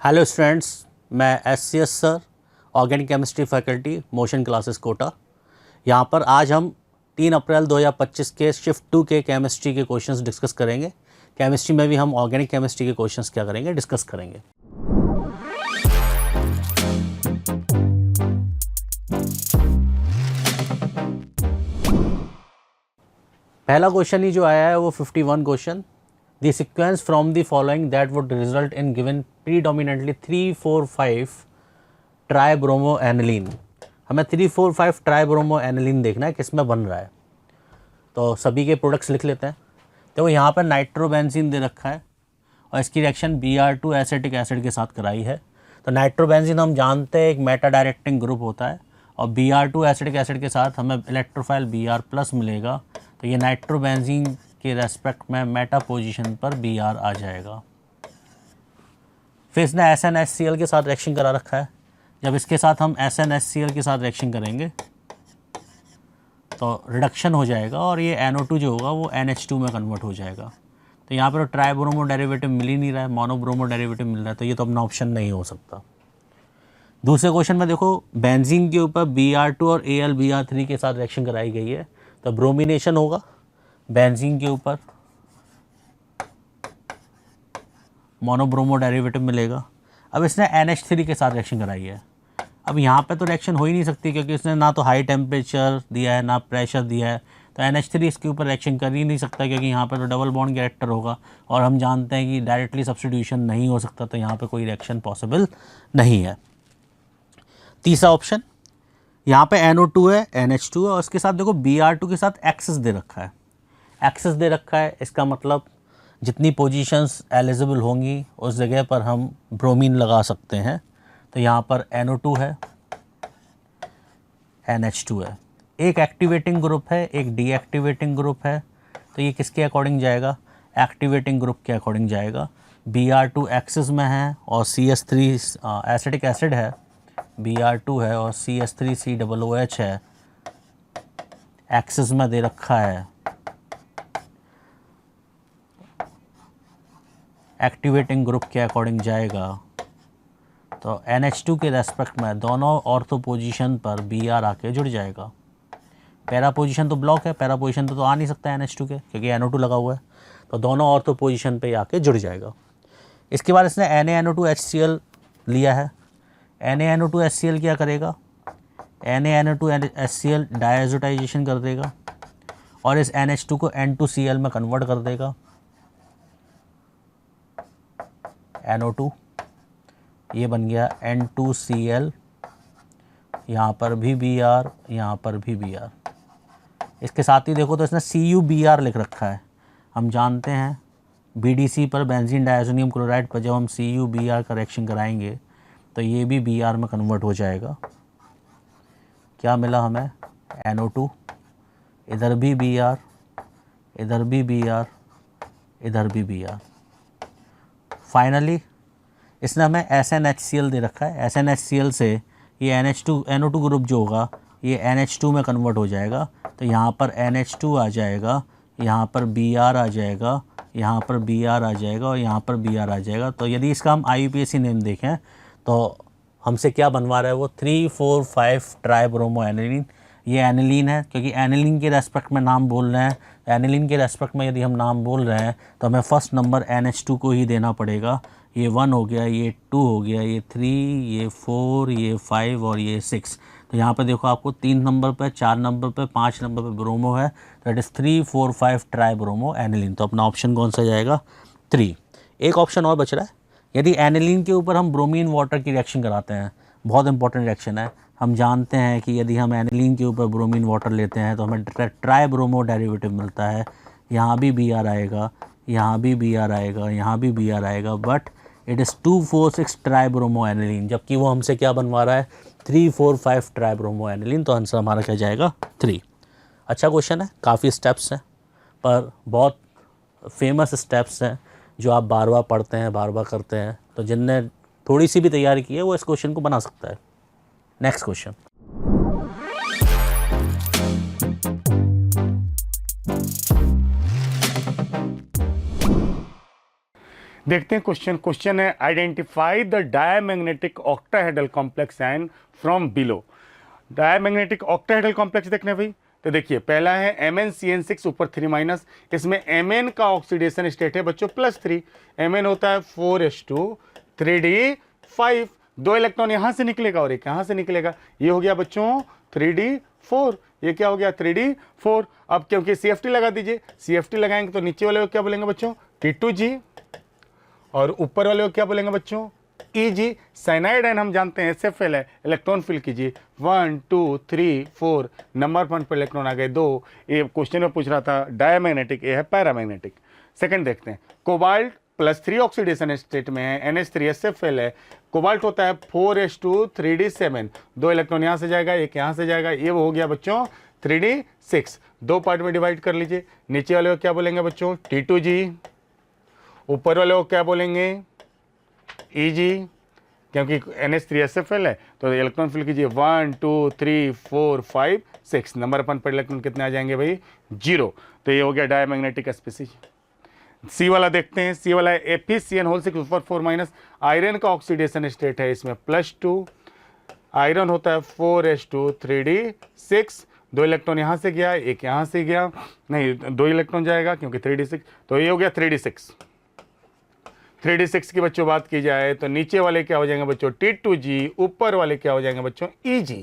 Hello students, मैं S sir, organic chemistry faculty, Motion classes Kota. यहाँ पर आज हम 3 अप्रैल 2025 के शिफ्ट 2 के केमिस्ट्री के क्वेश्चंस डिस्कस करेंगे। केमिस्ट्री में भी हम ऑर्गेनिक केमिस्ट्री के क्वेश्चंस क्या करेंगे, डिस्कस करेंगे। पहला क्वेश्चन ही जो आया है वो 51 question. The sequence from the following that would result in given predominantly 3,4,5 tribromo aniline. हमें 3,4,5 ट्राइब्रोमो एनिलीन देखना है किस में बन रहा है। तो सभी के प्रोडक्ट्स लिख लेते हैं। तो यहाँ पर नाइट्रोबेंजीन दे रखा है और इसकी रिएक्शन Br2 एसिटिक एसिड के साथ कराई है। तो नाइट्रोबेंजीन हम जानते हैं एक मेटा डायरेक्टिंग ग्रुप होता है और Br2 एसिटिक एसिड के साथ हमें इलेक्ट्रोफाइल Br+ मिलेगा। तो ये नाइट्रोबेंजीन के रेस्पेक्ट में मेटा पोजीशन पर Br आ जाएगा। फिर इसने SnHCl के साथ रिएक्शन करा रखा है। जब इसके साथ हम SnHCl के साथ रिएक्शन करेंगे तो रिडक्शन हो जाएगा और ये NO2 जो होगा वो NH2 में कन्वर्ट हो जाएगा। तो यहाँ पर ट्राइब्रोमो डेरिवेटिव मिल ही नहीं रहा है, मोनोब्रोमो डेरिवेटिव मिल रहा है, तो ये तो अपना ऑप्शन नहीं हो सकता। दूसरे क्वेश्चन में देखो, बेंजीन के ऊपर Br2 और AlBr3 के साथ रिएक्शन कराई गई है। तो ब्रोमिनेशन होगा बेंजीन के ऊपर, मोनोब्रोमो डेरिवेटिव मिलेगा। अब इसने NH3 के साथ रिएक्शन कराई है। अब यहाँ पे तो रिएक्शन हो ही नहीं सकती क्योंकि इसने ना तो हाई टेम्परेचर दिया है ना प्रेशर दिया है। तो NH3 इसके ऊपर रिएक्शन कर ही नहीं सकता क्योंकि यहाँ पे तो डबल बॉन्ड कैरेक्टर होगा और हम जानते हैं कि डायरेक्टली सब्स्टिट्यूशन नहीं हो सकता। तो यहाँ पे कोई रिएक्शन पॉसिबल नहीं है। तीसरा ऑप्शन, यहाँ पे NO2 है, NH2 है और उसके साथ देखो Br2 के साथ एक्सेस दे रखा है। एक्सेस दे रखा है, इसका मतलब जितनी पोजीशंस एलिजिबल होंगी उस जगह पर हम ब्रोमीन लगा सकते हैं। तो यहाँ पर NO2 है, NH2 है। एक एक्टिवेटिंग ग्रुप है, एक डीएक्टिवेटिंग ग्रुप है। तो ये किसके अकॉर्डिंग जाएगा? एक्टिवेटिंग ग्रुप के अकॉर्डिंग जाएगा। Br2 एक्सेस में है और CH3 एसिटिक एसिड है, Br2 है और CH3COOH है, एक्सेस में दे रखा है। एक्टिवेटिंग ग्रुप के अकॉर्डिंग जाएगा। तो NH2 के रेस्पेक्ट में दोनों ऑर्थो पोजीशन पर Br आके जुड़ जाएगा। पैरा पोजीशन तो ब्लॉक है, पैरा पोजीशन तो आ नहीं सकता NH2 के क्योंकि NO2 लगा हुआ है। तो दोनों ऑर्थो पोजीशन पे आके जुड़ जाएगा। इसके बाद इसने NaNO2HCl लिया है। NaNO2HCl क्या करेगा? NaNO2HCl डायजोटाइजेशन कर देगा और इस NH2 को N2Cl में कन्वर्ट कर देगा। NO2 ये बन गया N2Cl, यहाँ पर भी Br, यहाँ पर भी Br। इसके साथ ही देखो तो इसने CuBr लिख रखा है। हम जानते हैं BDC पर, बेंजीन डायज़ोनियम क्लोराइड पर जब हम CuBr का रिएक्शन कराएंगे तो ये भी Br में कन्वर्ट हो जाएगा। क्या मिला हमें? NO2, इधर भी Br, इधर भी Br, इधर भी Br। फाइनली इसने हमें SnHCl दे रखा है। SnHCl से ये NO2 ग्रुप जो होगा ये NH2 में कन्वर्ट हो जाएगा। तो यहाँ पर NH2 आ जाएगा, यहाँ पर Br आ जाएगा, यहाँ पर Br आ जाएगा और यहाँ पर Br आ जाएगा। तो यदि इसका हम IUPAC नेम देखें तो हमसे क्या बनवा रहा है वो 3,4,5 ट्राइब्रोमो एनिलीन। ये एनिलीन है क्योंकि एनिलीन के रेस्पेक्ट में नाम बोल रहे हैं। एनिलीन के रेस्पेक्ट में यदि हम नाम बोल रहे हैं तो हमें फर्स्ट नंबर NH2 को ही देना पड़ेगा। ये 1 हो गया, ये 2 हो गया, ये 3, ये 4, ये 5 और ये 6। तो यहाँ पे देखो आपको 3 नंबर पे, 4 नंबर पे, 5 नंबर पे ब्रोमो है। That is 3,4,5 tribromo aniline. तो अपना ऑप्शन कौन सा जाएगा? 3। एक ऑप्शन और बच रहा है। यदि एनिलीन के ऊपर हम ब्रोमीन वाटर की रिएक्शन कराते हैं, बहुत इंपॉर्टेंट रिएक्शन है। हम जानते हैं कि यदि हम एनिलीन के ऊपर ब्रोमीन वाटर लेते हैं तो हमें ट्राइब्रोमो डेरिवेटिव मिलता है। यहाँ भी Br आएगा, यहाँ भी Br आएगा, यहाँ भी Br आएगा, but it is 2,4,6 tribromo aniline, जबकि वो हमसे क्या बनवा रहा है? 3,4,5 ट्राइब्रोमो एनिलीन। तो आंसर हमारा क्या जाएगा? 3। अच्छा क्वेश्चन है, काफ़ी स्टेप्स हैं पर बहुत फेमस स्टेप्स हैं जो आप बार बार पढ़ते हैं, बार बार करते हैं। तो जिनने थोड़ी सी भी तैयारी की है वो इस क्वेश्चन को बना सकता है। नेक्स्ट क्वेश्चन, देखते हैं क्वेश्चन है identify the diamagnetic octahedral complex ion from below. Diamagnetic octahedral complex देखने भाई, तो देखिए पहला है MnCN6 ऊपर 3-, इसमें Mn का ऑक्सीडेशन स्टेट है बच्चों +3, Mn होता है 4s2 3d5, 2 इलेक्ट्रॉन यहां से निकलेगा और एक यहां से निकलेगा, ये हो गया बच्चों 3d4, ये क्या हो गया 3d4। अब क्योंकि CFT लगा दीजिए, CFT लगाएंगे तो नीचे वाले को क्या बोलेंगे बच्चों T2G, और ऊपर वाले को क्या बोलेंगे बच्चों EG। साइनाइड आयन हम जानते हैं SFL है, इलेक्ट्रॉन फिल कीजिए 1 2 3 4, नंबर पॉइंट पर इलेक्ट्रॉन आ गए 2। ये क्वेश्चन में पूछ रहा था डायमैग्नेटिक, ये है पैरामैग्नेटिक। सेकंड देखते हैं, कोबाल्ट +3 ऑक्सीडेशन स्टेट में है, NH3 SFL है, कोबाल्ट होता है 4s2 3d7, 2 इलेक्ट्रॉन यहाँ से जाएगा एक यहाँ से जाएगा, ये वो हो गया बच्चों 3d6। 2 पार्ट में डिवाइड कर लीजिए, नीचे वाले को क्या बोलेंगे बच्चों T2G, ऊपर वाले को क्या बोलेंगे EG, क्योंकि NH3 SFL है तो इलेक्ट्रॉन फिल कीजिए 1 2 3 4 5 6, नंबर अपन पर इलेक्ट्रॉन कितने आ जाएंगे भाई 0। तो ये हो गया डायमैग्नेटिक स्पीसीज। सी वाला देखते हैं, सी वाला है FeCN6 ऊपर 4-, आयरन का ऑक्सीडेशन स्टेट है इसमें +2, आयरन होता है 4s2 3d6, 2 इलेक्ट्रॉन यहाँ से गया एक यहाँ से गया, नहीं 2 इलेक्ट्रॉन जाएगा क्योंकि 3d6, तो ये हो गया 3d6। 3d6 की बच्चों बात की जाए तो नीचे वाले क्या हो जाएंगे बच्चों T2G, ऊपर वाले क्या हो जाएंगे बच्चों EG।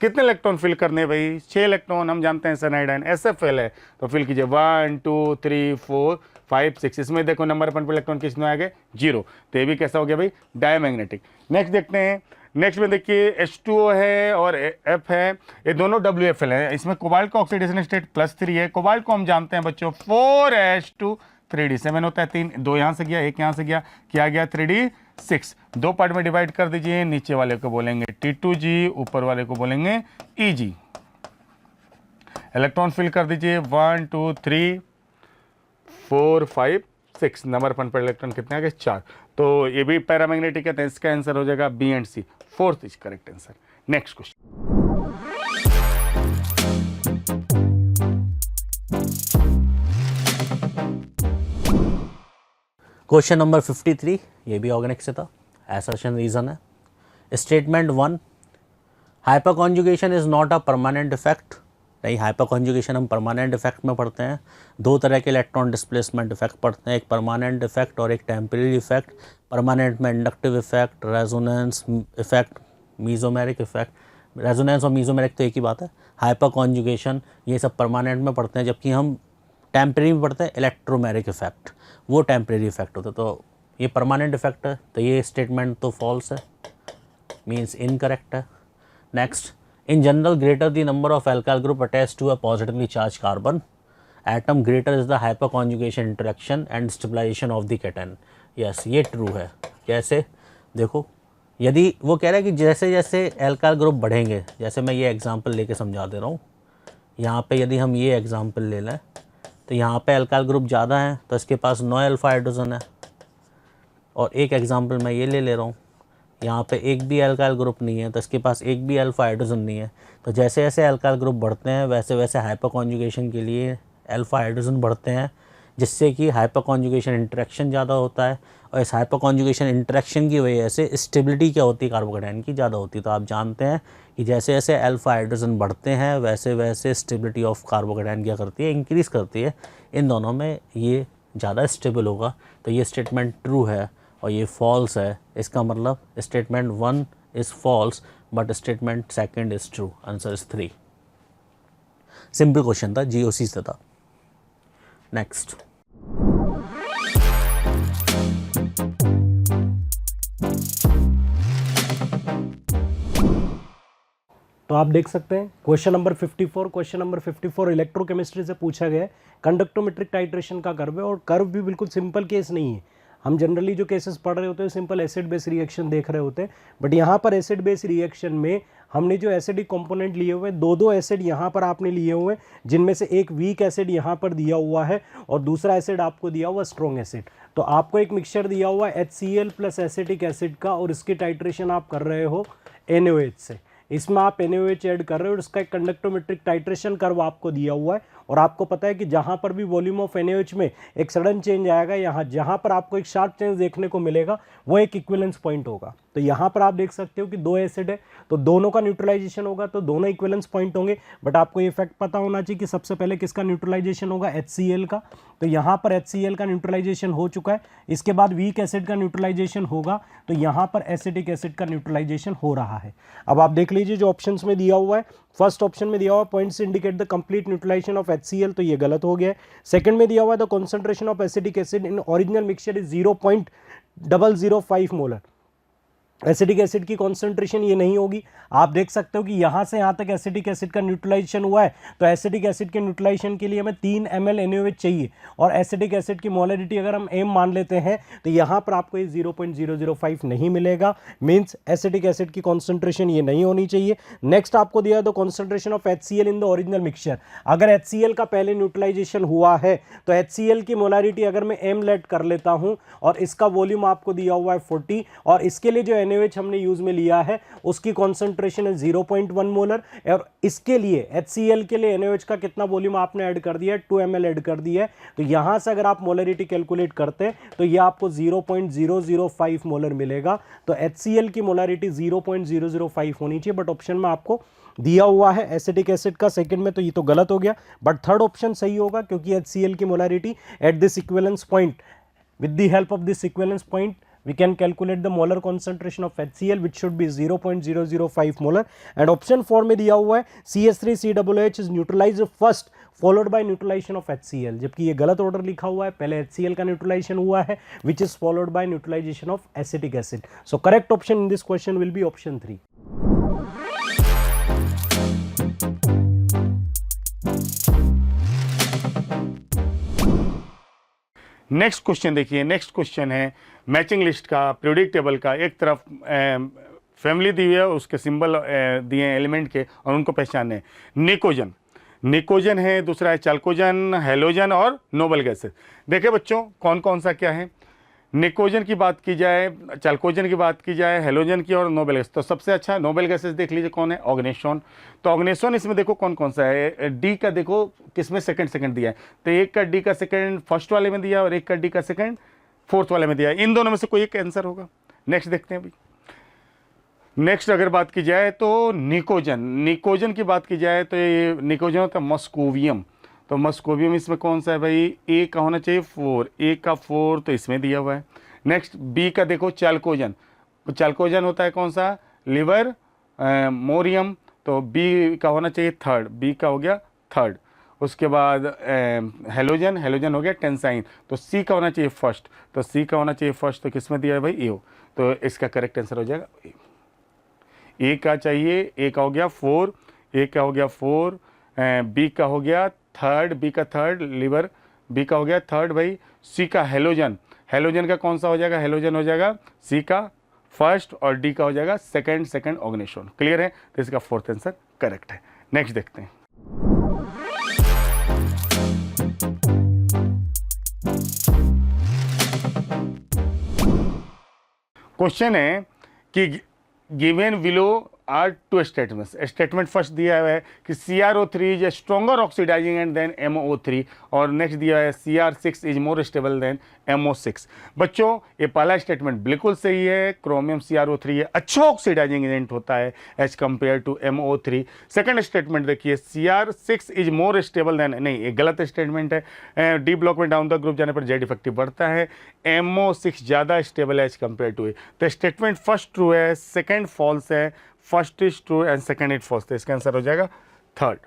कितने इलेक्ट्रॉन फिल करने भाई 6 इलेक्ट्रॉन, हम जानते हैं साइनाइड आयन SFL है तो फिल कीजिए 1 2 3 4 5 6, इसमें देखो नंबर अपन पर इलेक्ट्रॉन किसमें आ गए 0, तो ये भी कैसा हो गया भाई डायमैग्नेटिक। नेक्स्ट देखते हैं, नेक्स्ट में देखिए H2O है और F है, ये दोनों WFL है, इसमें कोबाल्ट का ऑक्सीडेशन स्टेट +3 है, कोबाल्ट को हम जानते हैं बच्चों 4s2 3d7 होता है 3, 2 यहाँ से गया एक यहाँ से गया, क्या गया 3d6। 2 पार्ट में डिवाइड कर दीजिए, नीचे वाले को बोलेंगे T2G, ऊपर वाले को बोलेंगे EG। इलेक्ट्रॉन फिल कर दीजिए 1 2 3 4 5 6, नंबर पर इलेक्ट्रॉन कितने आ गए 4। तो ये भी पैरामैग्नेटिक है, तो इसका आंसर हो जाएगा B and C, 4th is correct answer. Next question, question number 53, ये भी ऑर्गेनिक से था। असर्शन रीजन है। Statement 1, hyper conjugation is not a permanent effect. नहीं, हाइपर कॉन्जुगेशन हम परमानेंट इफेक्ट में पढ़ते हैं। 2 तरह के इलेक्ट्रॉन डिस्प्लेसमेंट इफेक्ट पढ़ते हैं, एक परमानेंट इफेक्ट और एक टेम्परेरी इफेक्ट। परमानेंट में inductive effect, resonance effect, mesomeric effect. Resonance और मीजोमेरिक तो एक ही बात है। हाइपर कॉन्जुगेशन ये सब परमानेंट में पढ़ते हैं, जबकि हम टेम्परेरी में पढ़ते हैं इलेक्ट्रोमेरिक इफेक्ट, वो टेम्परेरी इफेक्ट होता है। तो ये परमानेंट इफेक्ट है, तो ये स्टेटमेंट तो फॉल्स है, मीन्स इनकरेक्ट है। Next, in general greater the number of alkyl group attach to a positively charge carbon atom greater is the hyperconjugation interaction and stabilisation of the cation. Yes, ये true है। कैसे? देखो, यदि वो कह रहा है कि जैसे जैसे एल्काइल ग्रुप बढ़ेंगे, जैसे मैं ये एग्जांपल लेके समझा दे रहा हूँ, यहाँ पे यदि हम ये एग्जांपल ले लें तो यहाँ पे अल्काइल ग्रुप ज़्यादा है तो इसके पास 9 अल्फा हाइड्रोजन है, और एक एग्जांपल मैं ये ले रहा हूँ, यहाँ पे एक भी अल्काइल ग्रुप नहीं है तो इसके पास एक भी अल्फा हाइड्रोजन नहीं है। तो जैसे जैसे अल्काइल ग्रुप बढ़ते हैं वैसे वैसे हाइपर कॉन्जुगेशन के लिए अल्फा हाइड्रोजन बढ़ते हैं, जिससे कि हाइपर कॉन्जुगेशन इंटरेक्शन ज़्यादा होता है, और इस हाइपर कॉन्जुगेशन इंटरेक्शन की वजह से स्टेबिलिटी क्या होती है कार्बोकेटायन की, ज़्यादा होती है। तो आप जानते हैं कि जैसे जैसे अल्फा हाइड्रोजन बढ़ते हैं वैसे वैसे स्टेबिलिटी ऑफ कार्बोकेटायन क्या करती है, इंक्रीज़ करती है। इन दोनों में ये ज़्यादा स्टेबल होगा। तो ये स्टेटमेंट ट्रू है और ये फॉल्स है। इसका मतलब statement 1 is false but statement 2 is true. Answer is 3। Simple question था, GOC से था। नेक्स्ट, तो आप देख सकते हैं question number 54। Question number 54 electrochemistry से पूछा गया है। कंडक्टोमेट्रिक टाइट्रेशन का कर्व है, और कर्व भी बिल्कुल सिंपल केस नहीं है। हम जनरली जो केसेस पढ़ रहे होते हैं सिंपल एसिड बेस रिएक्शन देख रहे होते हैं, बट यहाँ पर एसिड बेस रिएक्शन में हमने जो एसिडिक कंपोनेंट लिए हुए हैं, 2 एसिड यहाँ पर आपने लिए हुए हैं, जिनमें से एक वीक एसिड यहाँ पर दिया हुआ है और दूसरा एसिड आपको दिया हुआ स्ट्रॉन्ग एसिड। तो आपको एक मिक्सचर दिया हुआ है HCl प्लस एसिटिक एसिड का, और इसकी टाइट्रेशन आप कर रहे हो NaOH से। इसमें आप NaOH ऐड कर रहे हो और इसका एक कंडक्टोमेट्रिक टाइट्रेशन कर्व आपको दिया हुआ है, और आपको पता है कि जहाँ पर भी वॉल्यूम ऑफ NaOH में एक सडन चेंज आएगा, यहाँ जहाँ पर आपको एक शार्प चेंज देखने को मिलेगा वो एक इक्विवेलेंस पॉइंट होगा। तो यहाँ पर आप देख सकते हो कि दो एसिड है तो दोनों का न्यूट्रलाइजेशन होगा तो दोनों इक्विवेलेंस पॉइंट होंगे। बट आपको ये फैक्ट पता होना चाहिए कि सबसे पहले किसका न्यूट्रलाइजेशन होगा, HCl का। तो यहाँ पर HCl का न्यूट्रलाइजेशन हो चुका है, इसके बाद वीक एसिड का न्यूट्रलाइजेशन होगा, तो यहाँ पर एसिटिक एसिड का न्यूट्रलाइजेशन हो रहा है। अब आप देख लीजिए जो ऑप्शंस में दिया हुआ है, फर्स्ट ऑप्शन में दिया हुआ points indicate the complete neutralisation of HCl, तो ये गलत हो गया है। सेकंड में दिया हुआ है the concentration of acetic acid in original mixture is 0.005 molar. Acetic acid की कॉन्सेंट्रेशन ये नहीं होगी। आप देख सकते हो कि यहाँ से यहाँ तक एसिटिक एसिड का न्यूट्रलाइजेशन हुआ है, तो एसिटिक एसिड के न्यूट्रलाइजेशन के लिए हमें 3 ml NaOH चाहिए और एसिटिक एसिड की मोलरिटी अगर हम m मान लेते हैं तो यहाँ पर आपको ये 0.005 नहीं मिलेगा, मीन्स एसिटिक एसिड की कॉन्सेंट्रेशन ये नहीं होनी चाहिए। नेक्स्ट आपको दिया है the concentration of HCl in the original mixture. अगर HCl का पहले न्यूट्रलाइजेशन हुआ है तो HCl की मोलरिटी अगर मैं m लेट कर लेता हूँ और इसका वॉल्यूम आपको दिया हुआ है 40 और इसके लिए जो NaOH हमने यूज में लिया है उसकी कॉन्सेंट्रेशन है 0.1 मोलर और इसके लिए HCl के लिए NaOH का कितना वॉल्यूम आपने ऐड कर दिया है, 2 ml ऐड कर दिया है। तो यहां से अगर आप मोलरिटी कैलकुलेट करते हैं तो ये आपको 0.005 मोलर मिलेगा। तो HCl की मोलरिटी 0.005 होनी चाहिए, बट ऑप्शन में आपको दिया हुआ है एसिटिक एसिड का सेकंड में, तो ये तो गलत हो गया। बट थर्ड ऑप्शन सही होगा क्योंकि HCl की molarity at this equivalence point, with the help of this equivalence point we can calculate the molar concentration of HCl which should be 0.005 molar। and option 4 में दिया हुआ है CH3COOH is neutralized first followed by neutralization of HCl, जबकि ये गलत order लिखा हुआ है, पहले HCl का न्यूट्रलाइजेशन हुआ है which is followed by neutralization of acetic acid। so correct option in this question will be option 3। Next question देखिए, नेक्स्ट क्वेश्चन है मैचिंग लिस्ट का, पीरियोडिक टेबल का। एक तरफ फैमिली दी हुई है, उसके सिंबल दिए हैं एलिमेंट के और उनको पहचानने। निकोजन, निकोजन है, दूसरा है चाल्कोजन, हेलोजन और नोबल गैसेस। देखिए बच्चों कौन कौन सा क्या है। निकोजन की बात की जाए, चाल्कोजन की बात की जाए, हेलोजन की और नोबेल गैस, तो सबसे अच्छा नोबेल गैसेस देख लीजिए कौन है, ऑर्गेनेसोन। तो ऑर्गेनेसोन इसमें देखो कौन कौन सा है। डी का देखो किसमें सेकंड दिया है, तो एक का डी का सेकंड फर्स्ट वाले में दिया और एक का डी का सेकंड फोर्थ वाले में दिया है। इन दोनों में से कोई एक आंसर होगा। नेक्स्ट देखते हैं भाई। नेक्स्ट अगर बात की जाए तो निकोजन, निकोजन की बात की जाए तो ये निकोजन होता है मस्कोवियम। तो मस्कोवियम इसमें कौन सा है भाई, ए का होना चाहिए 4, ए का 4 तो इसमें दिया हुआ है। नेक्स्ट बी का देखो चाल्कोजन, तो चाल्कोजन होता है कौन सा, लिवर मोरियम, तो बी का होना चाहिए 3rd, बी का हो गया 3rd। उसके बाद हेलोजन, हेलोजन हो गया टेंसाइन, तो सी का होना चाहिए फर्स्ट, तो सी का होना चाहिए फर्स्ट, तो किसमें दिया है भाई, ए। तो इसका करेक्ट आंसर हो जाएगा ए का चाहिए, ए का हो गया 4, ए का हो गया 4, बी का हो गया 3rd, बी का 3rd, लिवर, बी का हो गया 3rd भाई। सी का हेलोजन, हेलोजन का कौन सा हो जाएगा, हेलोजन हो जाएगा सी का फर्स्ट और डी का हो जाएगा सेकंड ऑर्गेनेसोन। क्लियर है, तो इसका 4th आंसर करेक्ट है। नेक्स्ट देखते हैं। क्वेश्चन है कि given below are 2 statements. Statement first दिया हुआ है कि CrO3 is a stronger oxidising and than MO3, और नेक्स्ट दिया है Cr6 is more stable then MO6। बच्चों ये पहला स्टेटमेंट बिल्कुल सही है, क्रोमियम CrO3 ये अच्छा ऑक्सीडाइजिंग एजेंट होता है as compare to MO3। Second statement देखिए Cr6 is more stable then, नहीं ये गलत स्टेटमेंट है। डी ब्लॉक में डाउन द ग्रुप जाने पर जेड इफेक्टिव बढ़ता है, MO6 ज़्यादा स्टेबल है एज कम्पेयर टू ए। तो स्टेटमेंट फर्स्ट ट्रू है, सेकेंड फॉल्स है, first is true and second is false, तो इसका आंसर हो जाएगा 3rd।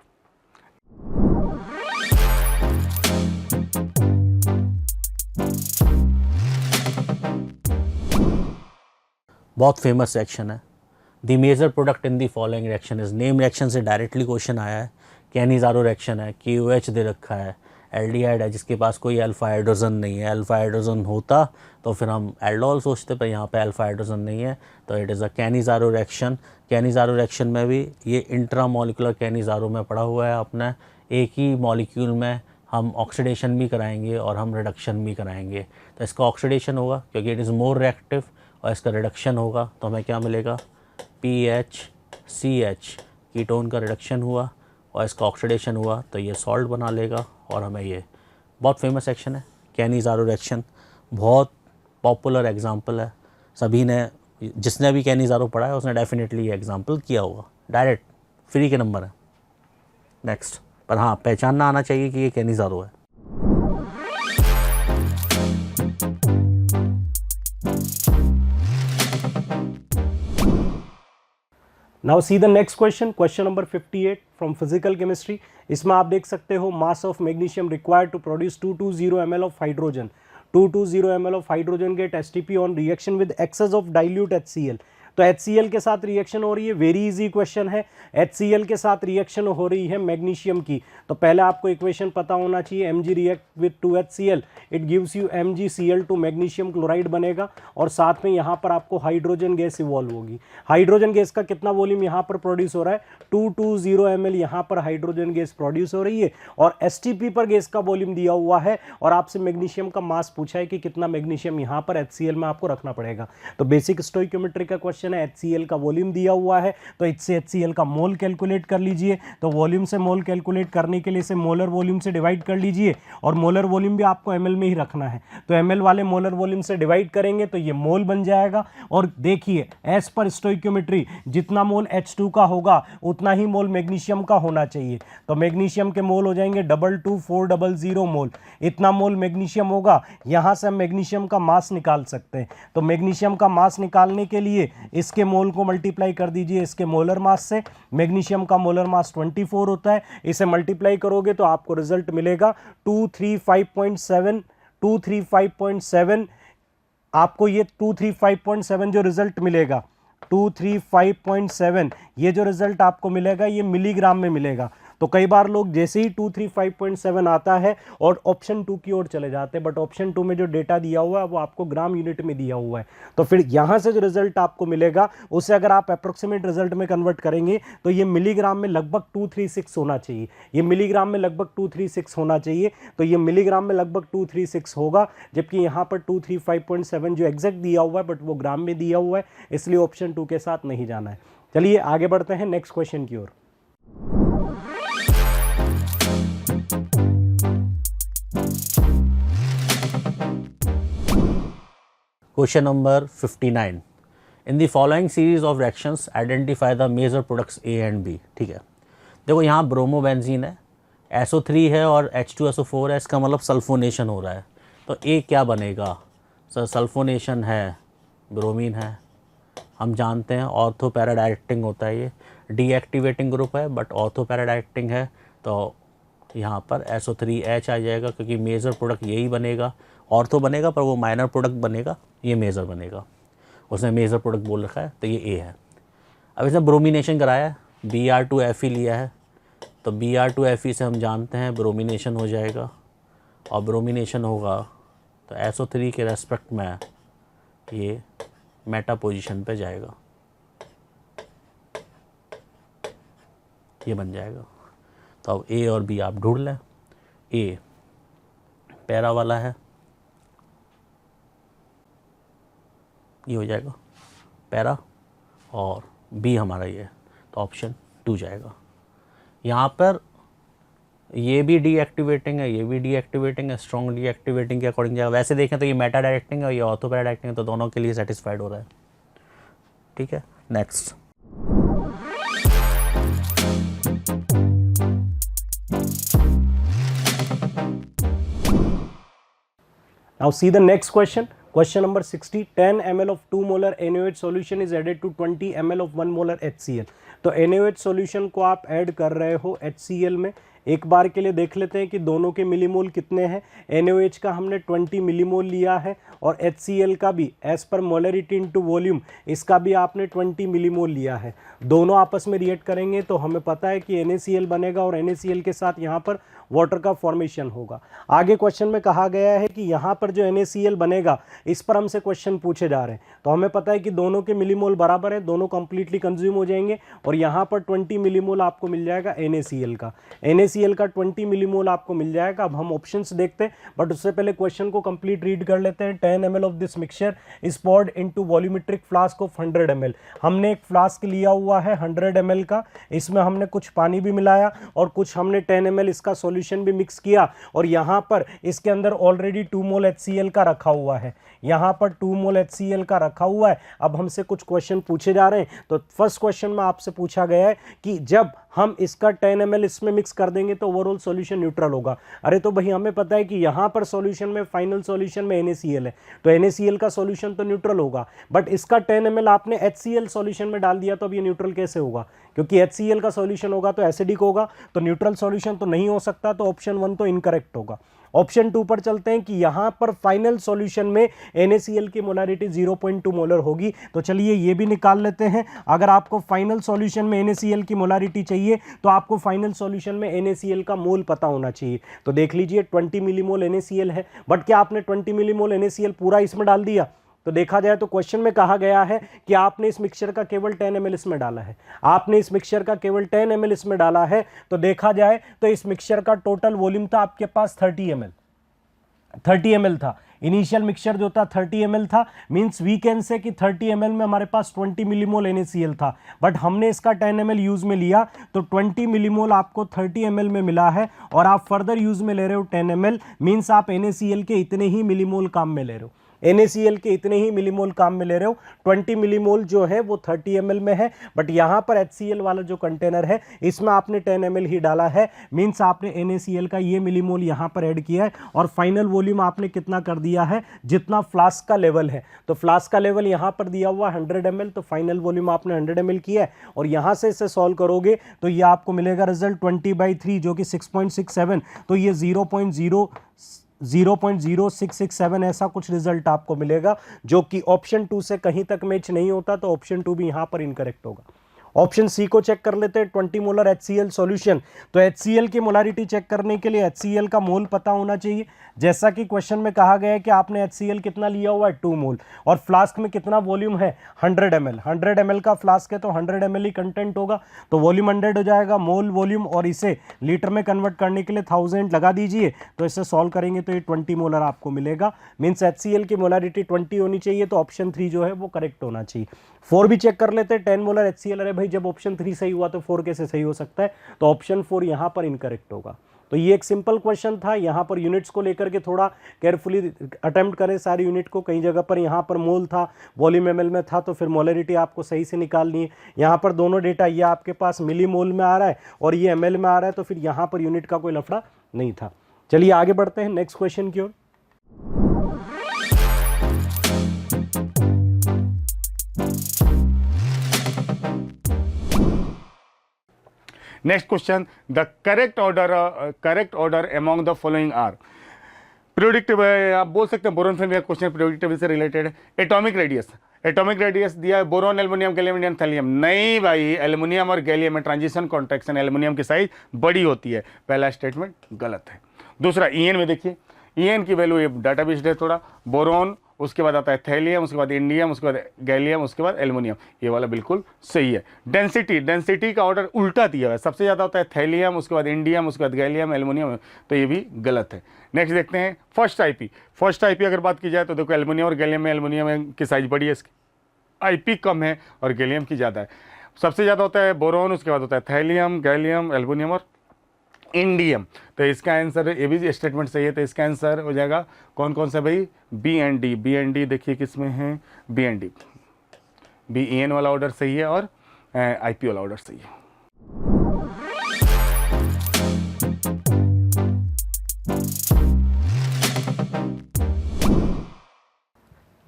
बहुत फेमस सेक्शन है। The major product in the following reaction is, name reaction से डायरेक्टली क्वेश्चन आया है। कैनिज़ारो रिएक्शन है, KOH दे रखा है, एल्डिहाइड है जिसके पास कोई अल्फा हाइड्रोजन नहीं है। अल्फा हाइड्रोजन होता तो फिर हम एल्डोल सोचते, पर यहाँ पे अल्फा हाइड्रोजन नहीं है, तो it is a Cannizzaro reaction. Cannizzaro reaction में भी ये इंट्रामोलिकुलर कैनिज़ारो में पड़ा हुआ है अपना, एक ही मॉलिक्यूल में हम ऑक्सीडेशन भी कराएंगे और हम रिडक्शन भी कराएंगे। तो इसका ऑक्सीडेशन होगा क्योंकि इट इज़ मोर रिएक्टिव, और इसका रिडक्शन होगा तो हमें क्या मिलेगा, PHCH, कीटोन का रिडक्शन हुआ, और इसका ऑक्सीडेशन हुआ तो ये सॉल्ट बना लेगा और हमें ये बहुत फेमस रिएक्शन है कैनिज़ारो रिएक्शन, बहुत पॉपुलर एग्जांपल है। सभी ने, जिसने भी कैनिज़ारो पढ़ा है उसने डेफिनेटली ये एग्जांपल किया होगा। डायरेक्ट फ्री के नंबर है। नेक्स्ट, पर हाँ पहचानना आना चाहिए कि ये कैनिज़ारो है। Now see the next question, question number 58 from physical chemistry. इसमें आप देख सकते हो mass of magnesium required to produce 220 ml of hydrogen. 220 ml of hydrogen at STP on reaction with excess of dilute HCl। तो HCl के साथ reaction हो रही है, वेरी इजी क्वेश्चन है। HCl के साथ रिएक्शन हो रही है मैग्नीशियम की, तो पहले आपको इक्वेशन पता होना चाहिए। Mg react with 2HCl, it gives you MgCl2 magnesium chloride बनेगा, और साथ में यहाँ पर आपको हाइड्रोजन गैस इवॉल्व होगी। हाइड्रोजन गैस का कितना वॉल्यूम यहाँ पर प्रोड्यूस हो रहा है? 220 ml यहाँ पर हाइड्रोजन गैस प्रोड्यूस हो रही है, और STP पर गैस का वॉल्यूम दिया हुआ है, और आपसे मैग्नीशियम का मास पूछा है कि कितना मैग्नीशियम यहाँ पर HCl में आपको रखना पड़ेगा। तो बेसिक स्टोइकियोमेट्री का क्वेश्चन है, HCl का वॉल्यूम दिया हुआ है तो इससे HCl का मोल कैलकुलेट कर लीजिए। तो वॉल्यूम से मोल कैलकुलेट करने के लिए इसे मोलर वॉल्यूम से डिवाइड कर लीजिए, और मोलर वॉल्यूम भी आपको ml में ही रखना है। तो ml वाले मोलर वॉल्यूम से डिवाइड करेंगे तो ये मोल बन जाएगा। और देखिए एज पर स्टोइकियोमेट्री जितना मोल H2 का होगा उतना ही मोल मैग्नीशियम का होना चाहिए। तो मैग्नीशियम के मोल हो जाएंगे 22400 मोल, इतना मोल मैग्नीशियम होगा। यहाँ से हम मैग्नीशियम का मास निकाल सकते हैं। तो मैग्नीशियम का मास निकालने के लिए इसके मोल को मल्टीप्लाई कर दीजिए इसके मोलर मास से। मैग्नीशियम का मोलर मास 24 होता है, इसे मल्टीप्लाई करोगे तो आपको रिजल्ट मिलेगा 235.7। आपको ये 235.7 जो रिजल्ट मिलेगा, 235.7 ये जो रिजल्ट आपको मिलेगा ये मिलीग्राम में मिलेगा। तो कई बार लोग जैसे ही 235.7 आता है और ऑप्शन 2 की ओर चले जाते हैं, बट ऑप्शन 2 में जो डेटा दिया हुआ है वो आपको ग्राम यूनिट में दिया हुआ है। तो फिर यहाँ से जो रिजल्ट आपको मिलेगा उसे अगर आप अप्रोक्सीमेट रिजल्ट में कन्वर्ट करेंगे तो ये मिलीग्राम में लगभग 236 होना चाहिए। ये मिलीग्राम में लगभग 236 होना चाहिए। तो ये मिलीग्राम में लगभग 236 होगा, जबकि यहाँ पर 235.7 जो एग्जैक्ट दिया हुआ है बट वो ग्राम में दिया हुआ है, इसलिए ऑप्शन 2 के साथ नहीं जाना है। चलिए आगे बढ़ते हैं नेक्स्ट क्वेश्चन की ओर। Question number 59. In the following series of reactions, identify the major products A and B. ठीक है, देखो यहाँ ब्रोमोबेंजीन है, SO3 है और H2SO4 है, इसका मतलब सल्फोनेशन हो रहा है। तो A क्या बनेगा? सर सल्फोनेशन है, ब्रोमीन है, हम जानते हैं ऑर्थो पैरा डायरेक्टिंग होता है, ये डीएक्टिवेटिंग ग्रुप है बट ऑर्थो पैरा डायरेक्टिंग है। तो यहाँ पर SO3H आ जाएगा क्योंकि मेजर प्रोडक्ट यही बनेगा। ऑर्थो बनेगा पर वो माइनर प्रोडक्ट बनेगा, ये मेजर बनेगा। उसने मेजर प्रोडक्ट बोल रखा है तो ये A है। अब इसने ब्रोमिनेशन कराया है, Br2Fe लिया है, तो Br2Fe से हम जानते हैं ब्रोमिनेशन हो जाएगा, और ब्रोमिनेशन होगा तो SO3 के रेस्पेक्ट में ये मेटा पोजीशन पे जाएगा, ये बन जाएगा। तो अब A और B आप ढूंढ लें। A पैरा वाला है, ये हो जाएगा पैरा, और B हमारा ये है, तो ऑप्शन 2 जाएगा। यहाँ पर ये भी डीएक्टिवेटिंग है, ये भी डीएक्टिवेटिंग है, स्ट्रॉन्ग डीएक्टिवेटिंग के अकॉर्डिंग जाएगा। वैसे देखें तो ये मेटा डायरेक्टिंग है और ये ऑर्थो पैरा डायरेक्टिंग है, तो दोनों के लिए सेटिस्फाइड हो रहा है। ठीक है, next. Now see the next question. Question number 60. 10 ml of 2 molar NaOH solution is added to 20 ml of 1 molar HCl. तो NaOH solution को आप ऐड कर रहे हो HCl में। एक बार के लिए देख लेते हैं कि दोनों के मिलीमोल कितने हैं। NaOH का हमने 20 मिलीमोल लिया है और HCl का भी as per molarity into volume इसका भी आपने 20 मिलीमोल लिया है। दोनों आपस में रिएक्ट करेंगे तो हमें पता है कि NaCl बनेगा और NaCl के साथ यहाँ पर वाटर का फॉर्मेशन होगा। आगे क्वेश्चन में कहा गया है कि यहाँ पर जो NaCl बनेगा इस पर हमसे क्वेश्चन पूछे जा रहे हैं। तो हमें पता है कि दोनों के मिलीमोल बराबर है, दोनों कंप्लीटली कंज्यूम हो जाएंगे और यहाँ पर 20 मिलीमोल आपको मिल जाएगा NaCl का। NaCl NaCl का 20 मिलीमोल आपको मिल जाएगा। अब हम ऑप्शंस देखते हैं, बट उससे पहले क्वेश्चन को कंप्लीट रीड कर लेते हैं। 10 ml of this mixture is poured into volumetric flask of 100 ml। हमने एक फ्लास्क लिया हुआ है 100 ml का, इसमें हमने कुछ पानी भी मिलाया और कुछ हमने 10 ml इसका सॉल्यूशन भी मिक्स किया, और यहाँ पर इसके अंदर ऑलरेडी 2 मोल HCl का रखा हुआ है, यहाँ पर 2 मोल HCl का रखा हुआ है। अब हमसे कुछ क्वेश्चन पूछे जा रहे हैं। तो फर्स्ट क्वेश्चन में आपसे पूछा गया है कि जब हम इसका 10 ml इसमें मिक्स कर देंगे तो ओवरऑल सॉल्यूशन न्यूट्रल होगा। अरे तो भाई हमें पता है कि यहाँ पर सॉल्यूशन में, फाइनल सॉल्यूशन में NaCl है, तो NaCl का सॉल्यूशन तो न्यूट्रल होगा, बट इसका 10 ml आपने HCl सॉल्यूशन में डाल दिया, तो अब ये न्यूट्रल कैसे होगा? क्योंकि HCl का सॉल्यूशन होगा तो एसिडिक होगा, तो न्यूट्रल सॉल्यूशन तो नहीं हो सकता, तो ऑप्शन 1 तो इनकरेक्ट होगा। ऑप्शन 2 पर चलते हैं कि यहां पर फाइनल सॉल्यूशन में NaCl की मोलारिटी 0.2 मोलर होगी। तो चलिए ये भी निकाल लेते हैं। अगर आपको फाइनल सॉल्यूशन में NaCl की मोलारिटी चाहिए तो आपको फाइनल सॉल्यूशन में NaCl का मोल पता होना चाहिए। तो देख लीजिए 20 मिलीमोल NaCl है, बट क्या आपने 20 मिलीमोल NaCl पूरा इसमें डाल दिया? तो देखा जाए तो क्वेश्चन में कहा गया है कि आपने इस मिक्सचर का केवल 10 ml इसमें डाला है, आपने इस मिक्सचर का केवल 10 ml इसमें डाला है। तो देखा जाए तो इस मिक्सचर का टोटल वॉल्यूम था आपके पास 30 ml था। इनिशियल मिक्सचर जो था 30 ml था, मींस वी कैन से कि 30 ml में हमारे पास 20 मिलीमोल NaCl था, बट हमने इसका 10 ml यूज में लिया, तो 20 मिलीमोल आपको 30 ml में मिला है, और आप फर्दर यूज में ले रहे हो 10 ml, मींस आप NaCl के इतने ही मिलीमोल काम में ले रहे हो, NaCl के इतने ही मिलीमोल काम में ले रहे हो। 20 मिलीमोल जो है वो 30 ml में है, बट यहाँ पर HCl वाला जो कंटेनर है इसमें आपने 10 ml ही डाला है, मींस आपने NaCl का ये मिलीमोल यहाँ पर ऐड किया है, और फाइनल वॉल्यूम आपने कितना कर दिया है? जितना फ्लास्क का लेवल है। तो फ्लास्क का लेवल यहाँ पर दिया हुआ 100 ml, तो फाइनल वॉल्यूम आपने 100 ml किया है, और यहाँ से इसे सॉल्व करोगे तो ये आपको मिलेगा रिजल्ट 20/3 जो कि 6.67, तो ये 0.0667 ऐसा कुछ रिजल्ट आपको मिलेगा, जो कि ऑप्शन 2 से कहीं तक मैच नहीं होता, तो ऑप्शन 2 भी यहां पर इनकरेक्ट होगा। ऑप्शन सी को चेक कर लेते हैं, 20 मोलर HCl सॉल्यूशन। तो HCl की मोलारिटी चेक करने के लिए HCl का मोल पता होना चाहिए, जैसा कि क्वेश्चन में कहा गया है कि आपने HCl कितना लिया हुआ है? 2 मोल, और फ्लास्क में कितना वॉल्यूम है? 100 ml। 100 ml का फ्लास्क है तो 100 ml ही कंटेंट होगा, तो वॉल्यूम 100 हो जाएगा, मोल वॉल्यूम, और इसे लीटर में कन्वर्ट करने के लिए 1000 लगा दीजिए, तो इसे सॉल्व करेंगे तो ये 20 मोलर आपको मिलेगा। मीन्स HCl की मोलारिटी 20 होनी चाहिए, तो ऑप्शन 3 जो है वो करेक्ट होना चाहिए। 4 भी चेक कर लेते हैं, 10 मोलर HCl। अरे भाई जब ऑप्शन 3 सही हुआ तो 4 कैसे सही हो सकता है? तो ऑप्शन 4 यहाँ पर इनकरेक्ट होगा। तो ये एक सिंपल क्वेश्चन था, यहाँ पर यूनिट्स को लेकर के थोड़ा केयरफुली अटेम्प्ट करें सारी यूनिट को। कई जगह पर यहाँ पर मोल था, वॉल्यूम ml में था, तो फिर मोलरिटी आपको सही से निकालनी है। यहाँ पर दोनों डेटा, ये आपके पास मिली मोल में आ रहा है और ये ml में आ रहा है, तो फिर यहाँ पर यूनिट का कोई लफड़ा नहीं था। चलिए आगे बढ़ते हैं नेक्स्ट क्वेश्चन की ओर। Next question, the correct order among the following are. Periodic table, आप बोल सकते हैं boron frame question periodic table से रिलेटेड है। एटॉमिक रेडियस दिया है, boron, aluminium, gallium, indium, thallium. नहीं भाई, एल्युमिनियम और गैलियम में ट्रांजिशन कॉन्ट्रैक्शन, एल्युमिनियम की साइज बड़ी होती है। पहला स्टेटमेंट गलत है। दूसरा, ईएन में देखिए, ईएन की वैल्यू, ये डाटा बेस्ड है थोड़ा, बोरोन, उसके बाद आता है थैलियम, उसके बाद इंडियम, उसके बाद गैलियम, उसके बाद एल्युमिनियम, ये वाला बिल्कुल सही है। डेंसिटी का ऑर्डर उल्टा दिया है, सबसे ज़्यादा होता है थैलियम, उसके बाद इंडियम, उसके बाद गैलियम, एल्युमिनियम, तो ये भी गलत है। नेक्स्ट देखते हैं फर्स्ट आईपी अगर बात की जाए तो देखो, एल्युमिनियम और गैलियम में एल्युमिनियम की साइज बड़ी है, इसकी आईपी कम है, और गैलियम की ज़्यादा है। सबसे ज़्यादा होता है बोरोन, उसके बाद होता है थैलियम, गैलियम, एल्युमिनियम और इंडियम। तो इसका आंसर, ये भी स्टेटमेंट सही है, तो इसका आंसर हो जाएगा कौन कौन सा भाई? बी एंड डी देखिए किसमें है, B and D. B EN वाला ऑर्डर सही है और आईपी वाला ऑर्डर सही है।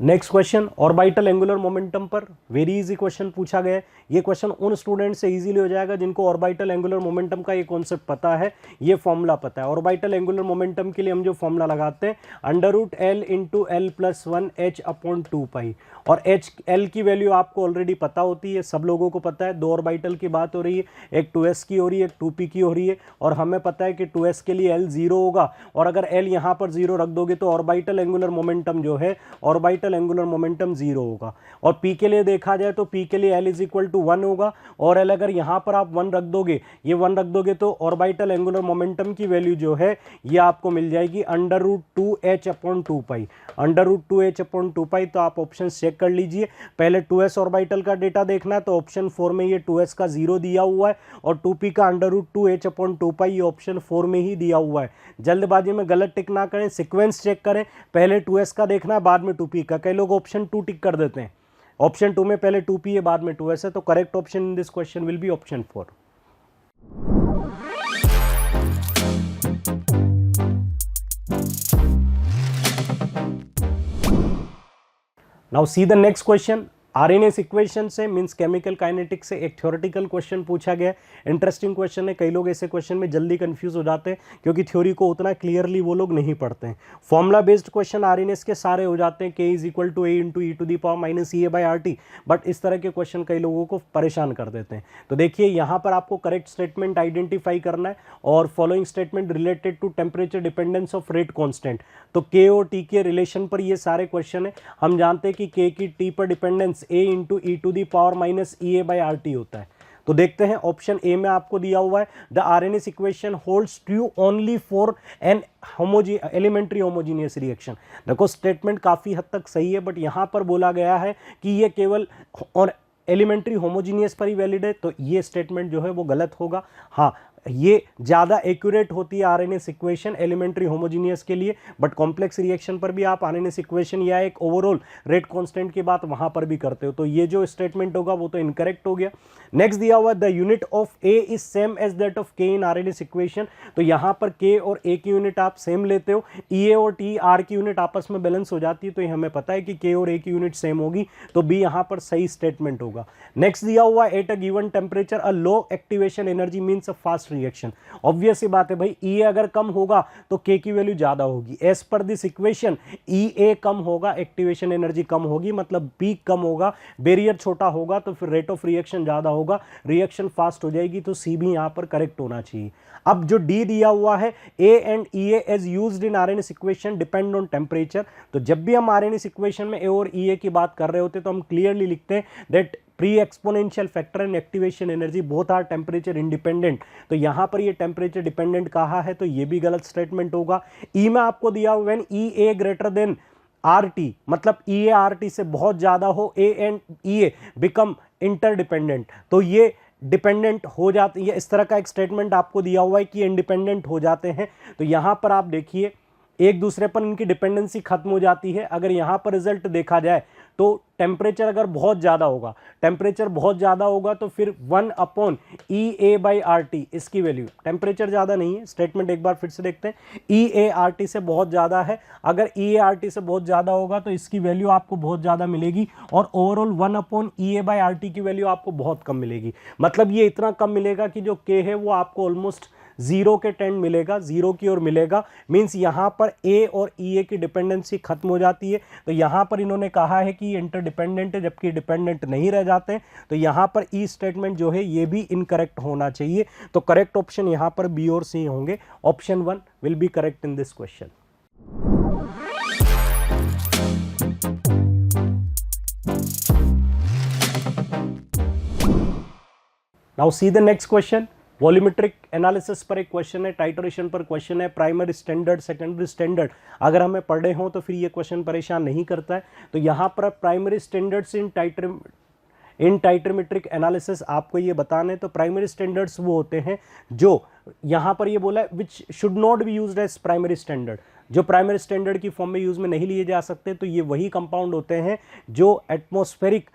Next question, orbital angular momentum पर वेरी इजी क्वेश्चन पूछा गया है। ये क्वेश्चन उन स्टूडेंट से इजीली हो जाएगा जिनको ऑर्बिटल एंगुलर मोमेंटम का ये कॉन्सेप्ट पता है, ये फॉर्मूला पता है। ऑर्बिटल एंगुलर मोमेंटम के लिए हम जो फॉर्मूला लगाते हैं, √L × L+1 h/2π, और L की वैल्यू आपको ऑलरेडी पता होती है, सब लोगों को पता है। 2 ऑर्बिटल की बात हो रही है, एक 2s की हो रही है, एक 2p की हो रही है, और हमें पता है कि 2s के लिए L 0 होगा, और अगर L यहाँ पर 0 रख दोगे तो ऑर्बिटल एंगुलर मोमेंटम जो है, ऑर्बिटल ऑर्बिटल एंगुलर मोमेंटम 0 होगा। और P के लिए देखा जाए तो P के लिए L = 1 होगा, और L अगर यहाँ पर आप 1 रख दोगे, ये 1 रख दोगे तो ऑर्बिटल एंगुलर मोमेंटम की वैल्यू जो है ये आपको मिल जाएगी √2h/2π, √2h/2π। तो आप ऑप्शन चेक कर लीजिए। पहले 2s ऑर्बिटल का डेटा देखना है तो ऑप्शन 4 में ये 2s का 0 दिया हुआ है, और 2p का √2h/2π ये ऑप्शन 4 में ही दिया हुआ है। जल्दबाजी में गलत टिक ना करें, सीक्वेंस चेक करें, पहले 2s का देखना है बाद में 2p का। कई लोग ऑप्शन 2 टिक कर देते हैं, ऑप्शन 2 में पहले 2p है बाद में 2s है, तो correct option in this question will be option 4। Now see the next question. RNS equation से मींस केमिकल काइनेटिक्स से एक थ्योरेटिकल क्वेश्चन पूछा गया है। इंटरेस्टिंग क्वेश्चन है। कई लोग ऐसे क्वेश्चन में जल्दी कंफ्यूज हो जाते हैं क्योंकि थ्योरी को उतना क्लियरली वो लोग नहीं पढ़ते हैं। फॉर्मूला बेस्ड क्वेश्चन आरएनएस के सारे हो जाते हैं, K = A × e⁻ बट इस तरह के क्वेश्चन कई लोगों को परेशान कर देते हैं। तो देखिए यहाँ पर आपको करेक्ट स्टेटमेंट आइडेंटिफाई करना है, और following statement related to temperature dependence of rate constant. तो K और T के रिलेशन पर ये सारे क्वेश्चन है। हम जानते हैं कि K की T पर डिपेंडेंस A × e⁻ होता है। तो देखते हैं ऑप्शन ए में आपको दिया हुआ है the Arrhenius equation holds true only for an elementary homogeneous reaction. देखो स्टेटमेंट काफी हद तक सही है, बट यहां पर बोला गया है कि ये केवल और एलिमेंट्री होमोजीनियस पर ही वैलिड है, तो ये स्टेटमेंट जो है वो गलत होगा। हाँ, ये ज़्यादा एक्यूरेट होती है आरएनएस इक्वेशन एलिमेंट्री होमोजीनियस के लिए, बट कॉम्प्लेक्स रिएक्शन पर भी आप आरएनएस इक्वेशन या एक ओवरऑल रेट कांस्टेंट की बात वहां पर भी करते हो। तो ये जो स्टेटमेंट होगा वो तो इनकरेक्ट हो गया। नेक्स्ट दिया हुआ the unit of A is same as that of K in Arrhenius equation. तो यहां पर के और ए की यूनिट आप सेम लेते हो, ई और टी आर की यूनिट आपस में बैलेंस हो जाती है, तो ये हमें पता है कि के और ए की यूनिट सेम होगी, तो बी यहां पर सही स्टेटमेंट होगा। नेक्स्ट दिया हुआ at a given temperature a low activation energy means a fast reaction. Obvious सी बात है भाई, ई अगर कम होगा तो के की वैल्यू ज्यादा होगी। As per this equation E ए कम होगा, एक्टिवेशन एनर्जी कम होगी, मतलब पीक कम होगा, बैरियर छोटा होगा, तो फिर रेट ऑफ रिएक्शन ज्यादा होगा, रिएक्शन फास्ट हो जाएगी, तो सी भी यहां पर करेक्ट होना चाहिए। अब जो डी दिया हुआ है A and E as used in Arrhenius equation depend on temperature. तो जब भी हम आरएनएस इक्वेशन में ए और ई ए की बात कर रहे होते तो हम क्लियरली लिखते हैं that pre exponential factor and activation energy both are temperature independent. तो यहां पर ये टेम्परेचर डिपेंडेंट कहा है, तो ये भी गलत स्टेटमेंट होगा। ई में आपको दिया when E A greater than R T, मतलब ई ए आर टी से बहुत ज्यादा हो, ए and E A become interdependent, तो ये डिपेंडेंट हो जाती है। इस तरह का एक स्टेटमेंट आपको दिया हुआ है कि इंडिपेंडेंट हो जाते हैं। तो यहां पर आप देखिए एक दूसरे पर इनकी डिपेंडेंसी खत्म हो जाती है। अगर यहां पर रिजल्ट देखा जाए तो टेम्परेचर अगर बहुत ज़्यादा होगा, टेम्परेचर बहुत ज़्यादा होगा तो फिर 1/EA/RT इसकी वैल्यू, टेम्परेचर ज़्यादा नहीं है, स्टेटमेंट एक बार फिर से देखते हैं, EA/RT से बहुत ज़्यादा है। अगर EA/RT से बहुत ज़्यादा होगा तो इसकी वैल्यू आपको बहुत ज़्यादा मिलेगी, और ओवरऑल 1/EA/RT की वैल्यू आपको बहुत कम मिलेगी। मतलब ये इतना कम मिलेगा कि जो K है वो आपको ऑलमोस्ट जीरो के टेंड मिलेगा, जीरो की ओर मिलेगा। मींस यहां पर ए और ई ए की डिपेंडेंसी खत्म हो जाती है। तो यहां पर इन्होंने कहा है कि इंटरडिपेंडेंट है, जबकि डिपेंडेंट नहीं रह जाते हैं। तो यहां पर ई स्टेटमेंट जो है ये भी इनकरेक्ट होना चाहिए। तो करेक्ट ऑप्शन यहां पर बी और सी होंगे। Option 1 will be correct in this question. Now see the next question. Volumetric analysis पर एक क्वेश्चन है, टाइट्रेशन पर क्वेश्चन है, प्राइमरी स्टैंडर्ड सेकेंडरी स्टैंडर्ड अगर हमें पढ़े हों तो फिर ये क्वेश्चन परेशान नहीं करता है। तो यहाँ पर primary standards in titrimetric analysis आपको ये बताने। तो प्राइमरी स्टैंडर्ड्स वो होते हैं जो यहाँ पर ये बोला है which should not be used as primary standard, जो प्राइमरी स्टैंडर्ड की फॉर्म में यूज में नहीं लिए जा सकते। तो ये वही कंपाउंड होते हैं जो एटमॉस्फेरिक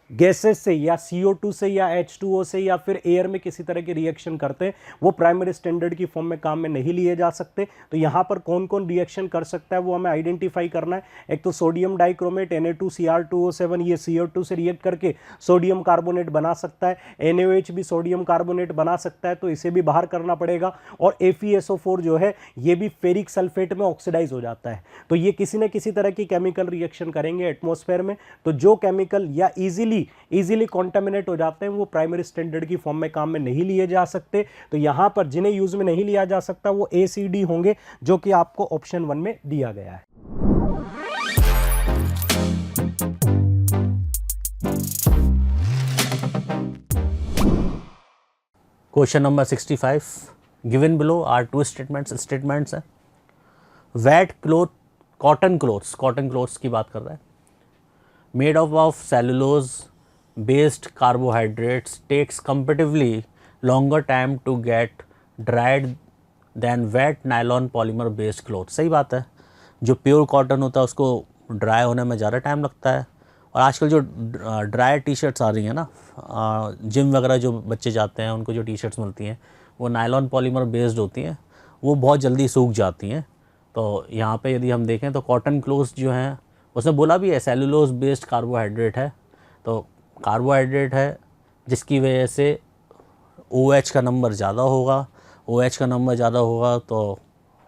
गैसेस से या CO2 से या H2O से या फिर एयर में किसी तरह की रिएक्शन करते हैं, वो प्राइमरी स्टैंडर्ड की फॉर्म में काम में नहीं लिए जा सकते। तो यहाँ पर कौन कौन रिएक्शन कर सकता है वो हमें आइडेंटिफाई करना है। एक तो सोडियम डाइक्रोमेट Na2Cr2O7, ये CO2 से रिएक्ट करके सोडियम कार्बोनेट बना सकता है। NaOH भी सोडियम कार्बोनेट बना सकता है, तो इसे भी बाहर करना पड़ेगा। और FeSO4 जो है ये भी फेरिक सल्फेट में ऑक्सीडाइज हो जाता है। तो ये किसी न किसी तरह की केमिकल रिएक्शन करेंगे एटमॉस्फेयर में। तो जो केमिकल या इजीली कॉन्टामिनेट हो जाते हैं वो प्राइमरी स्टैंडर्ड की फॉर्म में काम में नहीं लिए जा सकते। तो यहां पर जिन्हें यूज में नहीं लिया जा सकता वो ACD होंगे, जो कि आपको ऑप्शन 1 में दिया गया है। Question number 65 given below are two statements हैं। वेट क्लोथ कॉटन क्लोथ्स की बात कर रहा है। Made of cellulose based carbohydrates takes comparatively longer time to get dried than wet nylon polymer based cloth. सही बात है, जो प्योर कॉटन होता है उसको ड्राई होने में ज़्यादा टाइम लगता है। और आजकल जो ड्राई टी शर्ट्स आ रही हैं ना, जिम वगैरह जो बच्चे जाते हैं उनको जो टी शर्ट्स मिलती हैं वो नायलॉन पॉलीमर बेस्ड होती हैं, वो बहुत जल्दी सूख जाती हैं। तो यहाँ पे यदि हम देखें तो कॉटन क्लोथ्स जो हैं, उसने बोला भी है सेलुलोज बेस्ड कार्बोहाइड्रेट है, तो कार्बोहाइड्रेट है जिसकी वजह से OH का नंबर ज़्यादा होगा। OH का नंबर ज़्यादा होगा तो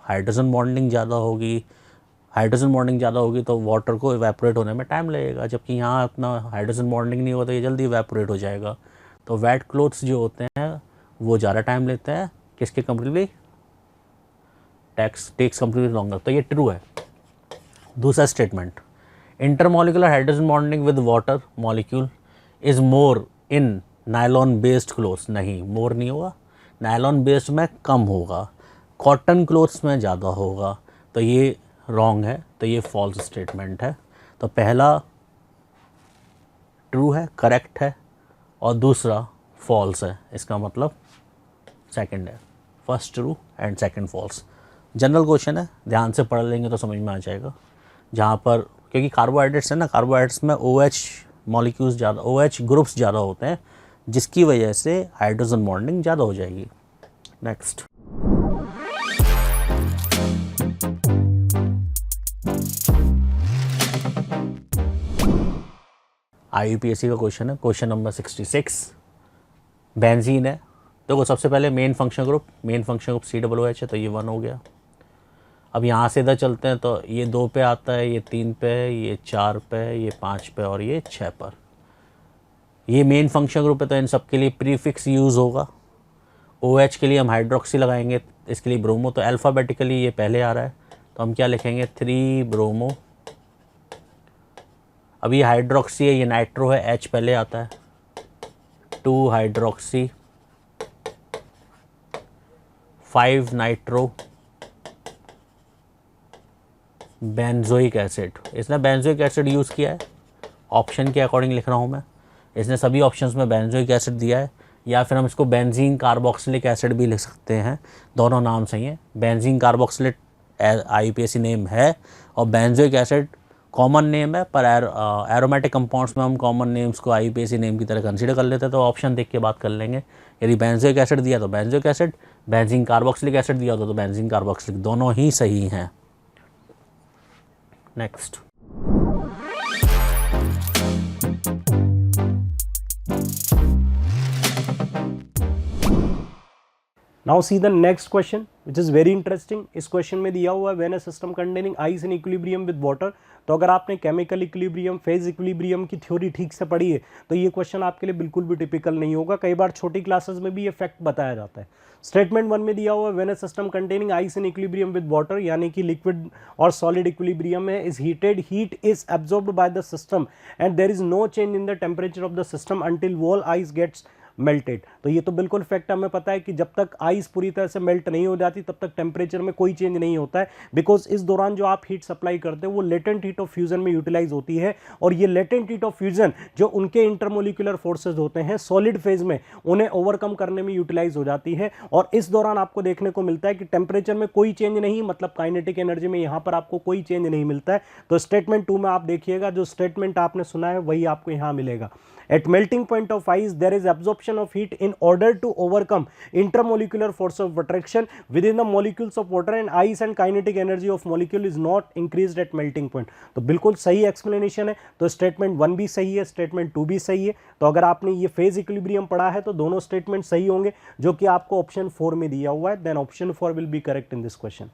हाइड्रोजन बॉन्डिंग ज़्यादा होगी। हाइड्रोजन बॉन्डिंग ज़्यादा होगी तो वाटर को इवेपोरेट होने में टाइम लगेगा, जबकि यहाँ अपना हाइड्रोजन बॉन्डिंग नहीं होता, ये जल्दी इवेपोरेट हो जाएगा। तो वेट क्लोथ्स जो होते हैं वो ज़्यादा टाइम लेते हैं, किसके कंपेरेटिवली टेक्स कंपेरेटिवली लॉन्गर। तो ये ट्रू है। दूसरा statement, intermolecular hydrogen bonding with water molecule is more in nylon based clothes. नहीं, मोर नहीं होगा, नायलॉन बेस्ड में कम होगा, कॉटन क्लोथ्स में ज़्यादा होगा। तो ये रॉन्ग है, तो ये फॉल्स स्टेटमेंट है। तो पहला ट्रू है, करेक्ट है, और दूसरा फॉल्स है। इसका मतलब सेकंड है, first true and second false. General question है, ध्यान से पढ़ लेंगे तो समझ में आ जाएगा। जहाँ पर क्योंकि कार्बोहाइड्रेट्स है ना, कार्बोहाइड्रेट्स में OH मॉलिक्यूल्स ज़्यादा, OH ग्रुप्स ज़्यादा होते हैं, जिसकी वजह से हाइड्रोजन बॉन्डिंग ज़्यादा हो जाएगी। नेक्स्ट, IUPAC का क्वेश्चन है, क्वेश्चन नंबर 66। बेंजीन है, देखो सबसे पहले मेन फंक्शनल ग्रुप COOH है, तो ये 1 हो गया। अब यहाँ से इधर चलते हैं तो ये 2 पे आता है, ये 3 पे, ये 4 पे, ये 5 पे और ये 6 पर। ये मेन फंक्शनल ग्रुप है तो इन सब के लिए प्रीफिक्स यूज़ होगा। OH के लिए हम हाइड्रोक्सी लगाएंगे, इसके लिए ब्रोमो, तो अल्फ़ाबेटिकली ये पहले आ रहा है तो हम क्या लिखेंगे 3 ब्रोमो। अब ये हाइड्रोक्सी है, ये नाइट्रो है, H पहले आता है, 2 हाइड्रोक्सी, 5 नाइट्रो बेंजोइक एसिड। इसने बेंजोइक एसिड यूज़ किया है, ऑप्शन के अकॉर्डिंग लिख रहा हूँ मैं। इसने सभी ऑप्शंस में बेंजोइक एसिड दिया है, या फिर हम इसको बेंजीन कार्बोक्सिलिक एसिड भी लिख सकते हैं, दोनों नाम सही है। बेंजीन कार्बोक्सिलेट IUPAC नेम है और बेंजोइक एसिड कॉमन नेम है, पर एरोमेटिक कंपाउंड्स में हम कॉमन नेम्स को IUPAC नेम की तरह कंसीडर कर लेते हैं। तो ऑप्शन देख के बात कर लेंगे। यदि बेंजोइक एसिड दिया तो benzoic acid, benzene carboxylic acid दिया तो बेंजीन कार्बोक्सिलिक, दोनों ही सही हैं। Next, now see the next question which is very interesting. इस क्वेश्चन में दिया हुआ है when a system containing ice in equilibrium with water. तो अगर आपने केमिकल इक्विलिब्रियम, फेज इक्विलिब्रियम की थ्योरी ठीक से पढ़ी है तो ये क्वेश्चन आपके लिए बिल्कुल भी टिपिकल नहीं होगा। कई बार छोटी क्लासेस में भी ये फैक्ट बताया जाता है। स्टेटमेंट 1 में दिया हुआ है when a system containing ice in equilibrium with water, यानी कि लिक्विड और सॉलिड इक्विलिब्रियम में is heated, heat is absorbed by the system and there is no change in the temperature of the system until whole ice gets melted. तो ये तो बिल्कुल fact हमें पता है कि जब तक आइस पूरी तरह से मेल्ट नहीं हो जाती तब तक टेम्परेचर में कोई चेंज नहीं होता है, बिकॉज इस दौरान जो आप हीट सप्लाई करते हो वो लेटेंट हीट ऑफ फ्यूजन में यूटिलाइज होती है। और ये लेटेंट हीट ऑफ फ्यूजन जो उनके इंटरमोलिकुलर फोर्सेज होते हैं सॉलिड फेज में, उन्हें ओवरकम करने में यूटिलाइज हो जाती है। और इस दौरान आपको देखने को मिलता है कि टेम्परेचर में कोई चेंज नहीं, मतलब काइनेटिक एनर्जी में यहाँ पर आपको कोई चेंज नहीं मिलता है। तो स्टेटमेंट 2 में आप देखिएगा, जो स्टेटमेंट आपने सुना है वही आपको यहाँ मिलेगा। At melting point of ice, there is absorption of heat in order to overcome intermolecular force of attraction within the molecules of water and ice, and kinetic energy of molecule is not increased at melting point। तो बिल्कुल सही explanation है। तो statement 1 भी सही है, statement 2 भी सही है। तो अगर आपने ये फेज इक्विलिब्रियम पढ़ा है तो दोनों स्टेटमेंट सही होंगे, जो कि आपको ऑप्शन 4 में दिया हुआ है। Then option 4 will be correct in this question.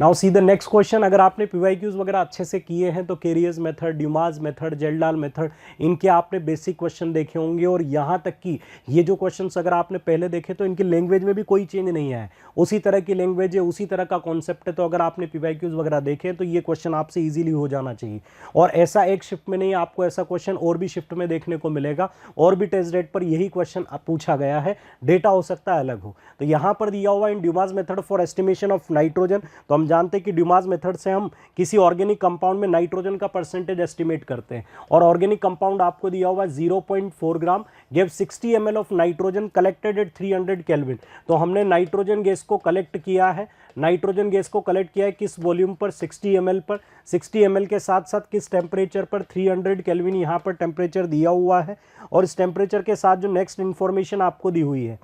Now see the next question. अगर आपने पीवाईक्यूज वगैरह अच्छे से किए हैं तो Carius method, Dumas method, Kjeldahl method, इनके आपने बेसिक क्वेश्चन देखे होंगे। और यहाँ तक कि ये जो क्वेश्चंस अगर आपने पहले देखे तो इनकी लैंग्वेज में भी कोई चेंज नहीं आया है, उसी तरह की लैंग्वेज है, उसी तरह का कॉन्सेप्ट है। तो अगर आपने पीवाईक्यूज वगैरह देखे तो ये क्वेश्चन आपसे ईजिली हो जाना चाहिए। और ऐसा एक शिफ्ट में नहीं, आपको ऐसा क्वेश्चन और भी शिफ्ट में देखने को मिलेगा, और भी टेस्ट डेट पर यही क्वेश्चन पूछा गया है, डेटा हो सकता है अलग हो। तो यहाँ पर दिया हुआ in Dumas method for estimation of nitrogen, तो हम जानते हैं कि ड्यूमास मेथड से हम किसी ऑर्गेनिक कंपाउंड में नाइट्रोजन का परसेंटेज एस्टिमेट करते हैं। और ऑर्गेनिक कंपाउंड आपको दिया हुआ है 0.4 gram give 60 ml of nitrogen collected at 300 kelvin. तो हमने नाइट्रोजन गैस को कलेक्ट किया है, नाइट्रोजन गैस को कलेक्ट किया है किस वॉल्यूम पर, 60 ml पर। 60 ml के साथ साथ किस टेम्परेचर पर, 300 केल्विन यहाँ पर टेम्परेचर दिया हुआ है। और इस टेम्परेचर के साथ जो नेक्स्ट इंफॉर्मेशन आपको दी हुई है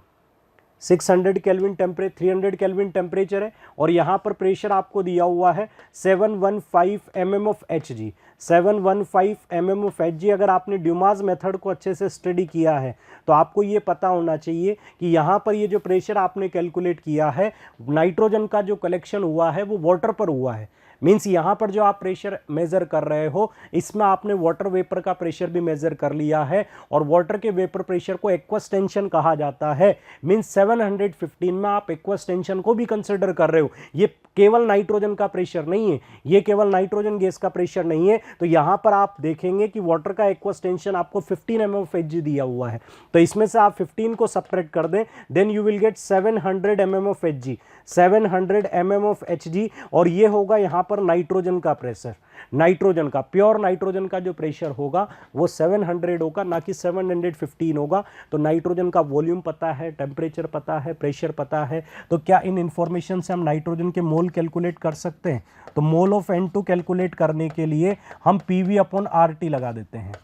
600 केल्विन टेम्परेचर, 300 केल्विन टेम्परेचर है। और यहाँ पर प्रेशर आपको दिया हुआ है 715 mm of Hg, 715 mm of Hg। अगर आपने ड्यूमास मेथड को अच्छे से स्टडी किया है तो आपको ये पता होना चाहिए कि यहाँ पर ये जो प्रेशर आपने कैलकुलेट किया है, नाइट्रोजन का जो कलेक्शन हुआ है वो वाटर पर हुआ है। मीन्स यहाँ पर जो आप प्रेशर मेजर कर रहे हो इसमें आपने वाटर वेपर का प्रेशर भी मेजर कर लिया है। और वाटर के वेपर प्रेशर को एक्वस टेंशन कहा जाता है। मीन्स 715 में आप एक्वस टेंशन को भी कंसिडर कर रहे हो। ये केवल नाइट्रोजन का प्रेशर नहीं है, ये केवल नाइट्रोजन गैस का प्रेशर नहीं है। तो यहाँ पर आप देखेंगे कि वाटर का एक्वस टेंशन आपको 15 mm ऑफ Hg दिया हुआ है। तो इसमें से आप 15 को सपरेट कर दें, then you will get 700 mm of Hg, 700 mm of Hg। और ये होगा यहाँ पर नाइट्रोजन का प्रेशर, नाइट्रोजन का प्योर नाइट्रोजन का जो प्रेशर होगा वो 700 होगा, ना कि 715 होगा। तो नाइट्रोजन का वॉल्यूम पता है, टेम्परेचर पता है, प्रेशर पता है। तो क्या इन इंफॉर्मेशन से हम नाइट्रोजन के मोल कैलकुलेट कर सकते हैं? तो मोल ऑफ N2 कैलकुलेट करने के लिए हम PV/RT लगा देते हैं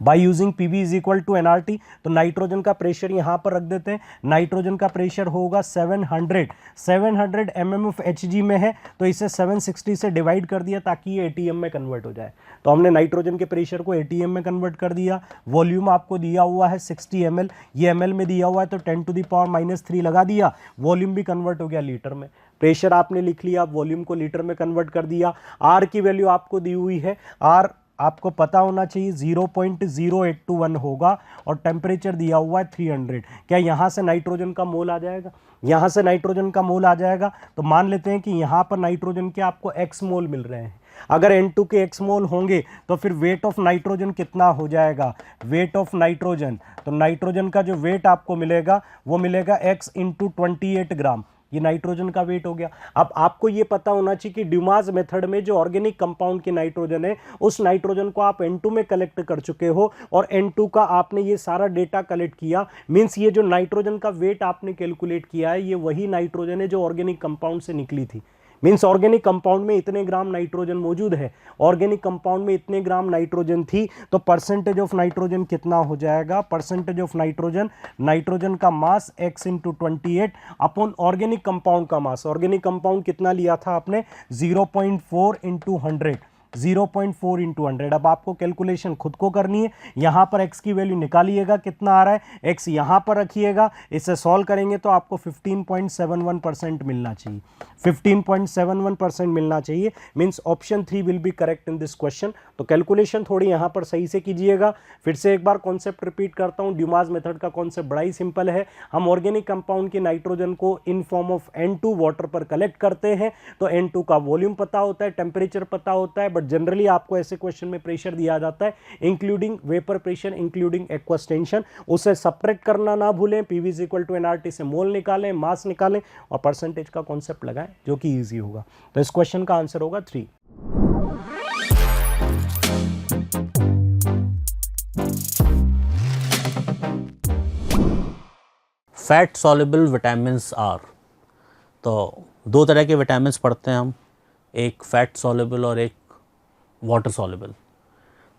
by using PV is equal to nRT। तो नाइट्रोजन का प्रेशर यहां पर रख देते हैं। नाइट्रोजन का प्रेशर होगा 700 mm ऑफ Hg में है, तो इसे 760 से डिवाइड कर दिया ताकि ये ATM में कन्वर्ट हो जाए। तो हमने नाइट्रोजन के प्रेशर को ATM में कन्वर्ट कर दिया। वॉल्यूम आपको दिया हुआ है 60 ml, ये ml में दिया हुआ है तो 10⁻³ लगा दिया, वॉल्यूम भी कन्वर्ट हो गया लीटर में। प्रेशर आपने लिख लिया, वॉल्यूम को लीटर में कन्वर्ट कर दिया। R की वैल्यू आपको दी हुई है, R आपको पता होना चाहिए 0.0821 होगा। और टेम्परेचर दिया हुआ है 300। क्या यहाँ से नाइट्रोजन का मोल आ जाएगा? यहाँ से नाइट्रोजन का मोल आ जाएगा। तो मान लेते हैं कि यहाँ पर नाइट्रोजन के आपको x मोल मिल रहे हैं। अगर N2 के x मोल होंगे तो फिर वेट ऑफ नाइट्रोजन कितना हो जाएगा? वेट ऑफ नाइट्रोजन, तो नाइट्रोजन का जो वेट आपको मिलेगा वो मिलेगा x × 28 ग्राम। ये नाइट्रोजन का वेट हो गया। अब आपको ये पता होना चाहिए कि ड्यूमास मेथड में जो ऑर्गेनिक कंपाउंड की नाइट्रोजन है उस नाइट्रोजन को आप N2 में कलेक्ट कर चुके हो और N2 का आपने ये सारा डेटा कलेक्ट किया। मींस ये जो नाइट्रोजन का वेट आपने कैलकुलेट किया है ये वही नाइट्रोजन है जो ऑर्गेनिक कंपाउंड से निकली थी। मीन्स ऑर्गेनिक कंपाउंड में इतने ग्राम नाइट्रोजन मौजूद है, ऑर्गेनिक कंपाउंड में इतने ग्राम नाइट्रोजन थी, तो परसेंटेज ऑफ नाइट्रोजन कितना हो जाएगा? परसेंटेज ऑफ नाइट्रोजन, नाइट्रोजन का मास x × 28 अपॉन ऑर्गेनिक कंपाउंड का मास। ऑर्गेनिक कंपाउंड कितना लिया था आपने? 0.4 × 100, 0.4 × 100। अब आपको कैलकुलेशन खुद को करनी है। यहाँ पर x की वैल्यू निकालिएगा, कितना आ रहा है? x यहाँ पर रखिएगा, इसे सॉल्व करेंगे तो आपको 15.71% मिलना चाहिए, 15.71% मिलना चाहिए। Means option 3 will be correct in this question. तो कैलकुलेशन थोड़ी यहाँ पर सही से कीजिएगा। फिर से एक बार कॉन्सेप्ट रिपीट करता हूँ। ड्यूमास मेथड का कॉन्सेप्ट बड़ा ही सिंपल है। हम ऑर्गेनिक कंपाउंड की नाइट्रोजन को in form of N2 water पर कलेक्ट करते हैं। तो N2 का वॉल्यूम पता होता है, टेम्परेचर पता होता है, बट जनरली आपको ऐसे क्वेश्चन में प्रेशर दिया जाता है including vapour pressure, including aqueous tension. उसे सपरेट करना ना भूलें। PV is equal to nRT से मोल निकालें, मास निकालें और परसेंटेज का कॉन्सेप्ट लगाएं जो कि इजी होगा। तो इस क्वेश्चन का आंसर होगा 3। Fat soluble vitamins are. तो दो तरह के विटामिन्स पढ़ते हैं हम, एक फैट सॉल्युबल और एक वाटर सॉल्युबल।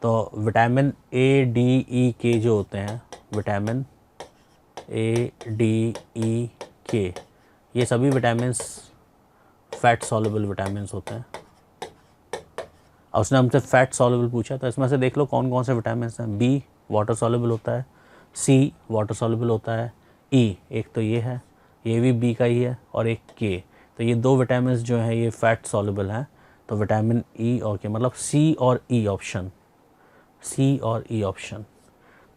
तो vitamin A, D, E, K जो होते हैं, vitamin A, D, E, K, ये सभी विटामिन्स फैट सॉल्युबल विटामिन्स होते हैं। और उसने हमसे फैट सॉल्युबल पूछा, तो इसमें से देख लो कौन कौन से विटामिन्स हैं। B वाटर सॉल्युबल होता है, C वाटर सॉल्युबल होता है, E एक तो ये है, ये भी B का ही है, और एक K तो ये दो विटामिन जो हैं ये फैट सॉल्युबल हैं, तो विटामिन ई और के मतलब सी और ई ऑप्शन, सी और ई ऑप्शन,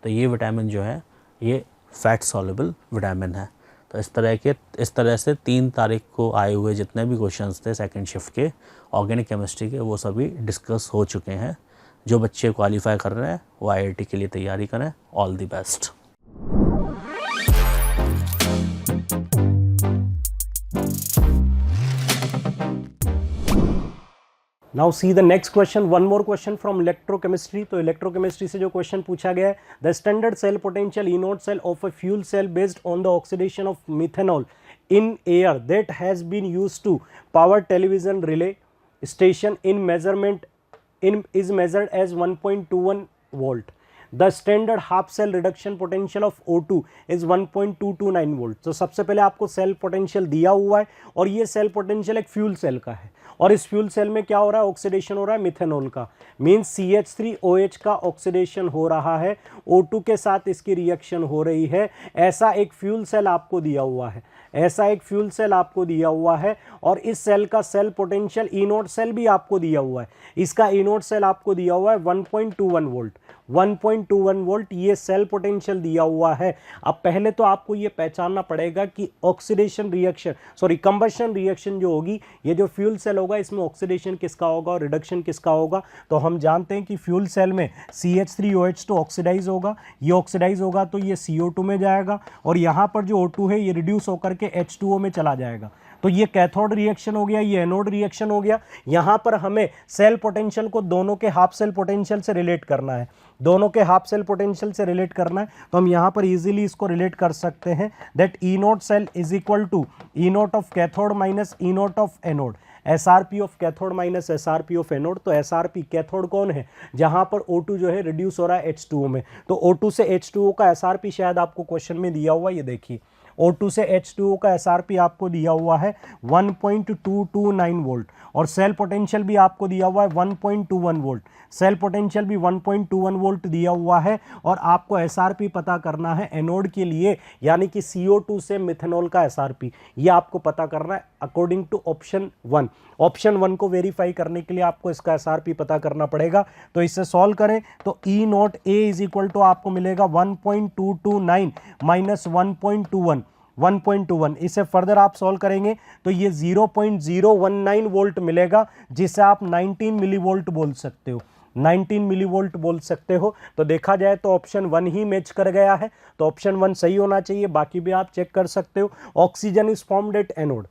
तो ये विटामिन जो है ये फैट सॉल्युबल विटामिन है। तो इस तरह से 3 तारीख को आए हुए जितने भी क्वेश्चंस थे सेकंड शिफ्ट के ऑर्गेनिक केमिस्ट्री के, वो सभी डिस्कस हो चुके हैं। जो बच्चे क्वालिफाई कर रहे हैं वो IIT के लिए तैयारी करें। All the best. Now see the next question, one more question from electrochemistry. तो इलेक्ट्रोकेमिस्ट्री से जो क्वेश्चन पूछा गया है, the standard cell potential E naught cell of a fuel cell based on the oxidation of methanol in air that has been used to power television relay station is measured as 1.21 volt. The standard half cell reduction potential of O2 is 1.229 volt. तो सबसे पहले आपको cell potential दिया हुआ है और ये cell potential एक फ्यूल सेल का है और इस फ्यूल सेल में क्या हो रहा है, ऑक्सीडेशन हो रहा है मिथेनॉल का, मीन्स CH3OH का ऑक्सीडेशन हो रहा है, O2 के साथ इसकी रिएक्शन हो रही है। ऐसा एक फ्यूल सेल आपको दिया हुआ है, ऐसा एक फ्यूल सेल आपको दिया हुआ है और इस सेल का cell potential E naught cell भी आपको दिया हुआ है। इसका ई नोट सेल आपको दिया हुआ है 1.21 वोल्ट, 1.21 वोल्ट ये सेल पोटेंशियल दिया हुआ है। अब पहले तो आपको ये पहचानना पड़ेगा कि ऑक्सीडेशन रिएक्शन कंबशन रिएक्शन जो होगी, ये जो फ्यूल सेल होगा इसमें ऑक्सीडेशन किसका होगा और रिडक्शन किसका होगा। तो हम जानते हैं कि फ्यूल सेल में CH3OH तो ऑक्सीडाइज होगा, ये ऑक्सीडाइज होगा तो ये CO2 में जाएगा और यहाँ पर जो O2 है ये रिड्यूस होकर के H2O में चला जाएगा। तो ये कैथोड रिएक्शन हो गया, ये एनोड रिएक्शन हो गया। यहाँ पर हमें सेल पोटेंशियल को दोनों के हाफ सेल पोटेंशियल से रिलेट करना है, दोनों के हाफ सेल पोटेंशियल से रिलेट करना है। तो हम यहाँ पर इजीली इसको रिलेट कर सकते हैं that E naught cell is equal to E naught of cathode minus E naught of anode, SRP of cathode minus SRP of anode. तो SRP कैथोड कौन है, जहाँ पर O2 जो है रिड्यूस हो रहा है H2O में, तो O2 से H2O का SRP शायद आपको क्वेश्चन में दिया हुआ, ये देखिए O2 से H2O का SRP आपको दिया हुआ है 1.229 वोल्ट और सेल पोटेंशियल भी आपको दिया हुआ है 1.21 वोल्ट, सेल पोटेंशियल भी 1.21 वोल्ट दिया हुआ है और आपको SRP पता करना है एनोड के लिए, यानी कि CO2 से मिथेनॉल का SRP, ये आपको पता करना है अकॉर्डिंग टू ऑप्शन 1। ऑप्शन 1 को वेरीफाई करने के लिए आपको इसका SRP पता करना पड़ेगा। तो इसे सॉल्व करें तो E naught A is equal to आपको मिलेगा 1.229 माइनस 1.21, इसे फर्दर आप सॉल्व करेंगे तो ये 0.019 वोल्ट मिलेगा, जिसे आप 19 मिली वोल्ट बोल सकते हो, 19 मिली वोल्ट बोल सकते हो। तो देखा जाए तो ऑप्शन 1 ही मैच कर गया है, तो ऑप्शन 1 सही होना चाहिए, बाकी भी आप चेक कर सकते हो। Oxygen is formed at anode,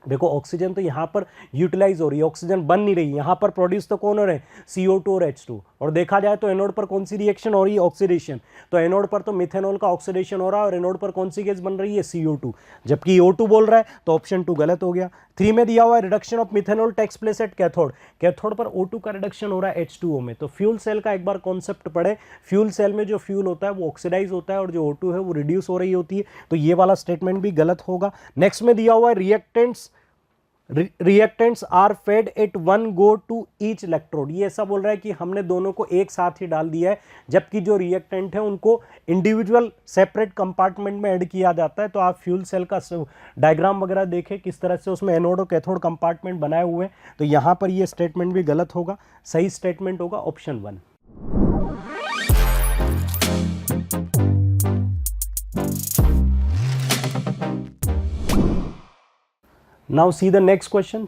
देखो ऑक्सीजन तो यहाँ पर यूटिलाइज हो रही है, ऑक्सीजन बन नहीं रही, यहाँ पर प्रोड्यूस तो कौन हो रहे हैं, CO2 और H2। और देखा जाए तो एनोड पर कौन सी रिएक्शन हो रही है, ऑक्सीडेशन। तो एनोड पर तो मिथेनॉल का ऑक्सीडेशन हो रहा है और एनोड पर कौन सी गैस बन रही है, CO2, जबकि O2 बोल रहा है, तो ऑप्शन 2 गलत हो गया। 3 में दिया हुआ है reduction of methanol takes place at cathode, cathode पर O2 का रिडक्शन हो रहा है H2O में। तो फ्यूल सेल का एक बार कॉन्सेप्ट पढ़े, फ्यूल सेल में जो फ्यूल होता है वो ऑक्सीडाइज होता है और जो O2 है वो रिड्यूस हो रही होती है, तो ये वाला स्टेटमेंट भी गलत होगा। नेक्स्ट में दिया हुआ है reactants are fed at 1 go to each electrode, ये ऐसा बोल रहा है कि हमने दोनों को एक साथ ही डाल दिया है, जबकि जो रिएक्टेंट है उनको इंडिविजुअल सेपरेट कंपार्टमेंट में ऐड किया जाता है। तो आप फ्यूल सेल का डायग्राम वगैरह देखें किस तरह से उसमें एनोड और कैथोड कंपार्टमेंट बनाए हुए हैं, तो यहाँ पर ये स्टेटमेंट भी गलत होगा, सही स्टेटमेंट होगा option 1। Now see the next question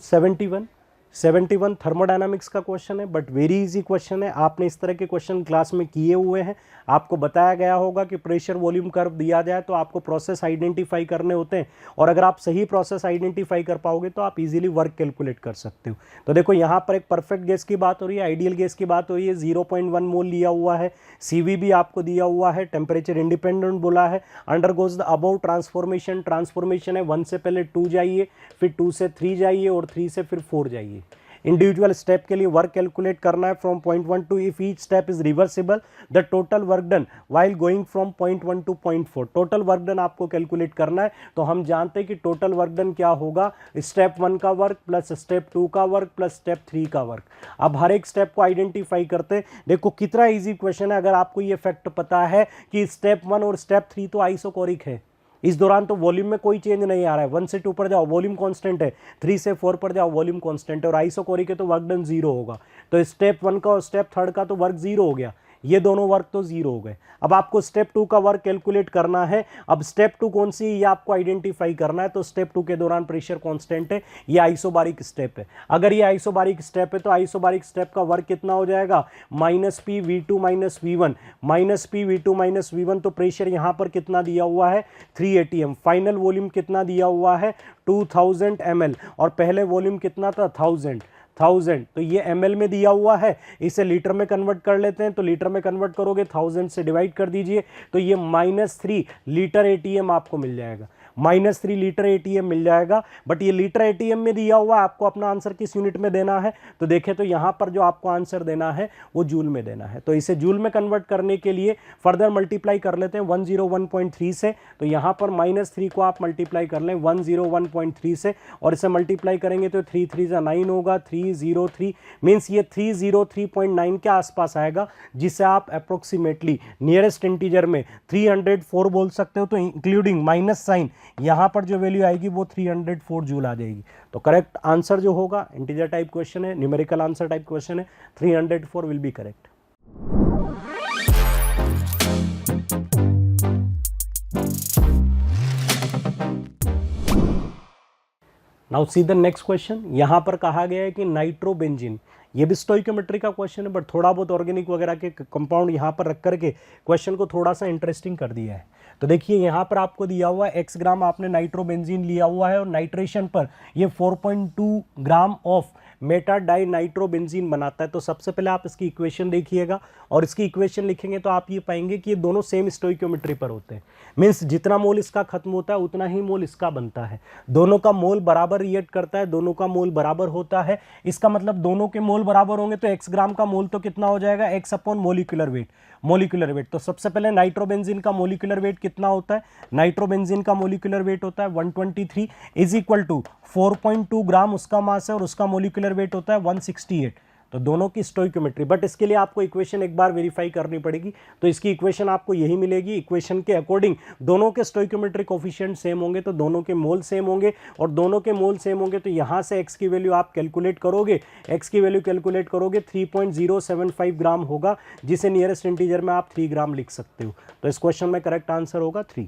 71 thermodynamics का क्वेश्चन है, बट वेरी इजी क्वेश्चन है। आपने इस तरह के क्वेश्चन क्लास में किए हुए हैं, आपको बताया गया होगा कि प्रेशर वॉल्यूम कर्व दिया जाए तो आपको प्रोसेस आइडेंटिफाई करने होते हैं, और अगर आप सही प्रोसेस आइडेंटिफाई कर पाओगे तो आप इजीली वर्क कैलकुलेट कर सकते हो। तो देखो यहाँ पर एक परफेक्ट गैस की बात हो रही है, आइडियल गैस की बात हो रही है, 0.1 मोल लिया हुआ है, CV भी आपको दिया हुआ है, टेम्परेचर इंडिपेंडेंट बोला है, अंडरगोज द अबव ट्रांसफॉर्मेशन है 1 से पहले 2 जाइए, फिर 2 से 3 जाइए और 3 से फिर 4 जाइए। इंडिविजुअल स्टेप के लिए वर्क कैलकुलेट करना है from point 1 to, if each step is reversible the total work done while going from point 1 to point 4, total work done आपको कैलकुलेट करना है। तो हम जानते हैं कि टोटल वर्क डन क्या होगा, स्टेप 1 का वर्क प्लस स्टेप 2 का वर्क प्लस स्टेप 3 का वर्क। अब हर एक स्टेप को आइडेंटिफाई करते, देखो कितना ईजी क्वेश्चन है। अगर आपको ये फैक्ट पता है कि स्टेप 1 और स्टेप 3 तो आइसोकोरिक है, इस दौरान तो वॉल्यूम में कोई चेंज नहीं आ रहा है। 1 से 2 पर जाओ वॉल्यूम कांस्टेंट है, 3 से 4 पर जाओ वॉल्यूम कांस्टेंट है, और आइसोकोरिक है तो वर्क डन 0 होगा। तो स्टेप 1 का और स्टेप 3 का तो वर्क 0 हो गया, ये दोनों वर्क तो 0 हो गए। अब आपको स्टेप 2 का वर्क कैलकुलेट करना है। अब स्टेप 2 कौन सी ये आपको आइडेंटिफाई करना है। तो स्टेप 2 के दौरान प्रेशर कांस्टेंट है, ये आइसोबारिक स्टेप है। अगर ये आइसोबारिक स्टेप है तो आइसोबारिक स्टेप का वर्क कितना हो जाएगा, -P V2 - V1, -P V2 - V1। तो प्रेशर यहां पर कितना दिया हुआ है, 3 atm। फाइनल वॉल्यूम कितना दिया हुआ है, 2000 ml, और पहले वॉल्यूम कितना था, 1000। तो ये ml में दिया हुआ है, इसे लीटर में कन्वर्ट कर लेते हैं। तो लीटर में कन्वर्ट करोगे 1000 से डिवाइड कर दीजिए, तो ये -3 लीटर एटीएम आपको मिल जाएगा, -3 लीटर एटीएम मिल जाएगा। बट ये लीटर एटीएम में दिया हुआ, आपको अपना आंसर किस यूनिट में देना है। तो देखें तो यहाँ पर जो आपको आंसर देना है वो जूल में देना है। तो इसे जूल में कन्वर्ट करने के लिए फर्दर मल्टीप्लाई कर लेते हैं 101.3 से। तो यहाँ पर -3 को आप मल्टीप्लाई कर लें 101.3 से, और इसे मल्टीप्लाई करेंगे तो 3 3 जा 9 होगा, 303 मीन्स ये 303.9 के आसपास आएगा, जिसे आप अप्रोक्सीमेटली नियरेस्ट इंटीजर में 304 बोल सकते हो। तो इंक्लूडिंग माइनस साइन यहां पर जो वैल्यू आएगी वो 304 जूल आ जाएगी। तो करेक्ट आंसर जो होगा, इंटीजर टाइप क्वेश्चन है, न्यूमेरिकल आंसर टाइप क्वेश्चन है, 304 will be correct. Now see the next question. यहां पर कहा गया है कि नाइट्रोबेंजीन, ये भी स्टोइकोमेट्री का क्वेश्चन है, बट थोड़ा बहुत ऑर्गेनिक वगैरह के कंपाउंड यहां पर रख करके क्वेश्चन को थोड़ा सा इंटरेस्टिंग कर दिया है। तो देखिए यहां पर आपको दिया हुआ है x ग्राम आपने नाइट्रोबेंजीन लिया हुआ है, और नाइट्रेशन पर ये 4.2 gram of meta di nitrobenzene बनाता है। तो सबसे पहले आप इसकी इक्वेशन देखिएगा, और इसकी इक्वेशन लिखेंगे तो आप ये पाएंगे कि ये दोनों सेम स्टोइकोमेट्री पर होते हैं। मीन्स जितना मोल इसका खत्म होता है उतना ही मोल इसका बनता है। दोनों का मोल बराबर रिएक्ट करता है, दोनों का मोल बराबर होता है। इसका मतलब दोनों के मोल बराबर होंगे तो x ग्राम का मोल तो कितना हो जाएगा, x अपॉन मोलिकुलर वेट। तो सबसे पहले नाइट्रोबेंजीन का मोलिकुलर वेट कितना होता है, नाइट्रोबेंजीन का मोलिकुलर वेट होता है 123 इज इक्वल टू 4.2 ग्राम उसका मास है, और उसका मोलिकुलर वेट होता है 168। तो दोनों की स्टोइकोमेट्री, बट इसके लिए आपको इक्वेशन एक बार वेरीफाई करनी पड़ेगी। तो इसकी इक्वेशन आपको यही मिलेगी। इक्वेशन के अकॉर्डिंग दोनों के स्टोइकोमेट्री कोफिशिएंट सेम होंगे, तो दोनों के मोल सेम होंगे, और दोनों के मोल सेम होंगे तो यहाँ से x की वैल्यू आप कैलकुलेट करोगे, x की वैल्यू कैलकुलेट करोगे 3.075 ग्राम होगा, जिसे नियरेस्ट इंटीजर में आप 3 ग्राम लिख सकते हो। तो इस क्वेश्चन में करेक्ट आंसर होगा 3।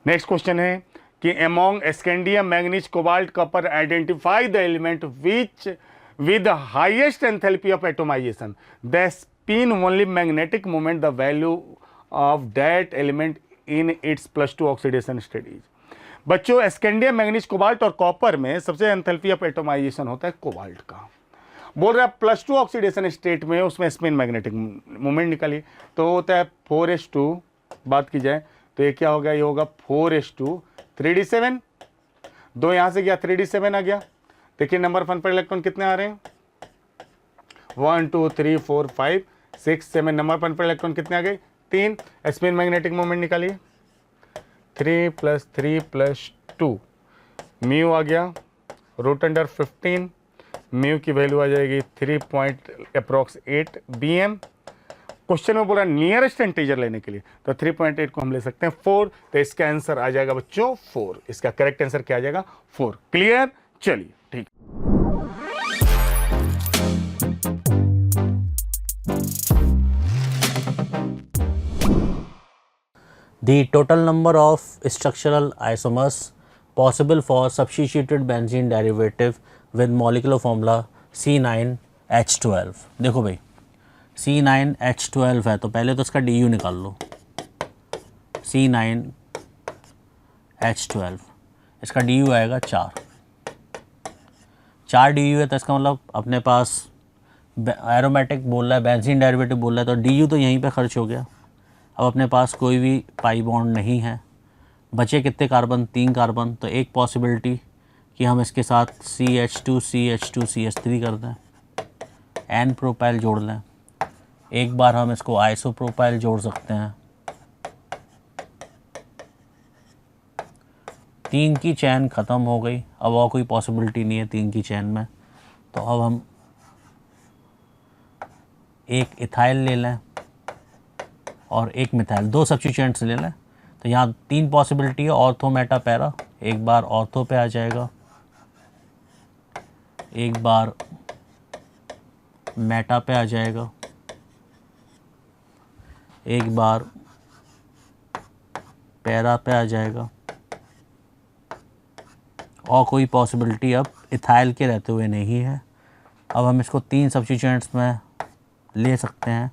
नेक्स्ट क्वेश्चन है कि among scandium, manganese, cobalt, copper identify the element which with highest enthalpy of atomization, the spin only magnetic moment, the value of that element in its +2 oxidation state is। बच्चों scandium, manganese, cobalt और copper में सबसे enthalpy of atomization होता है cobalt का। बोल रहा है +2 ऑक्सीडेशन स्टेट में उसमें स्पिन मैग्नेटिक मोमेंट निकालिए, तो होता है 4s2। बात की जाए तो ये क्या होगा, ये होगा 4s2 3d7, 2 यहां से गया 3d7 आ गया। देखिए नंबर 1 पर इलेक्ट्रॉन कितने आ रहे हैं, 1 2 3 4 5 6 7। नंबर 1 पर इलेक्ट्रॉन कितने आ गए, 3। स्पिन मैग्नेटिक मोमेंट निकालिए, 3 + 3 + 2 म्यू आ गया, रूट अंडर 15। म्यू की वैल्यू आ जाएगी 3.8 bm। क्वेश्चन में बोला नियरेस्ट इंटीजर लेने के लिए, तो 3.8 को हम ले सकते हैं 4। तो इसका आंसर आ जाएगा बच्चों 4। इसका करेक्ट आंसर क्या आ जाएगा, 4। क्लियर, चलिए ठीक। The total number of structural isomers possible for substituted benzene derivative with molecular formula C9H12। देखो भाई C9H12 है तो पहले तो इसका DU निकाल लो, C9H12 इसका DU आएगा 4 DU है। तो इसका मतलब अपने पास एरोमेटिक बोल रहा है, बेंजीन डेरिवेटिव बोल रहा है, तो DU तो यहीं पे खर्च हो गया। अब अपने पास कोई भी पाई बॉन्ड नहीं है, बचे कितने कार्बन, 3 कार्बन। तो एक पॉसिबिलिटी कि हम इसके साथ CH2 CH2 CH3 कर दें, N प्रोपाइल जोड़ लें। एक बार हम इसको आइसोप्रोपाइल जोड़ सकते हैं। 3 की चैन ख़त्म हो गई, अब और कोई पॉसिबिलिटी नहीं है 3 की चैन में। तो अब हम एक इथाइल ले लें और एक मिथाइल, 2 सब्स्टिट्यूएंट्स ले लें। तो यहाँ 3 पॉसिबिलिटी है, ऑर्थो मेटा पैरा। एक बार ऑर्थो पे आ जाएगा, एक बार मेटा पे आ जाएगा, एक बार पैरा पे आ जाएगा, और कोई पॉसिबिलिटी अब इथाइल के रहते हुए नहीं है। अब हम इसको 3 सब्स्टिट्यूएंट्स में ले सकते हैं,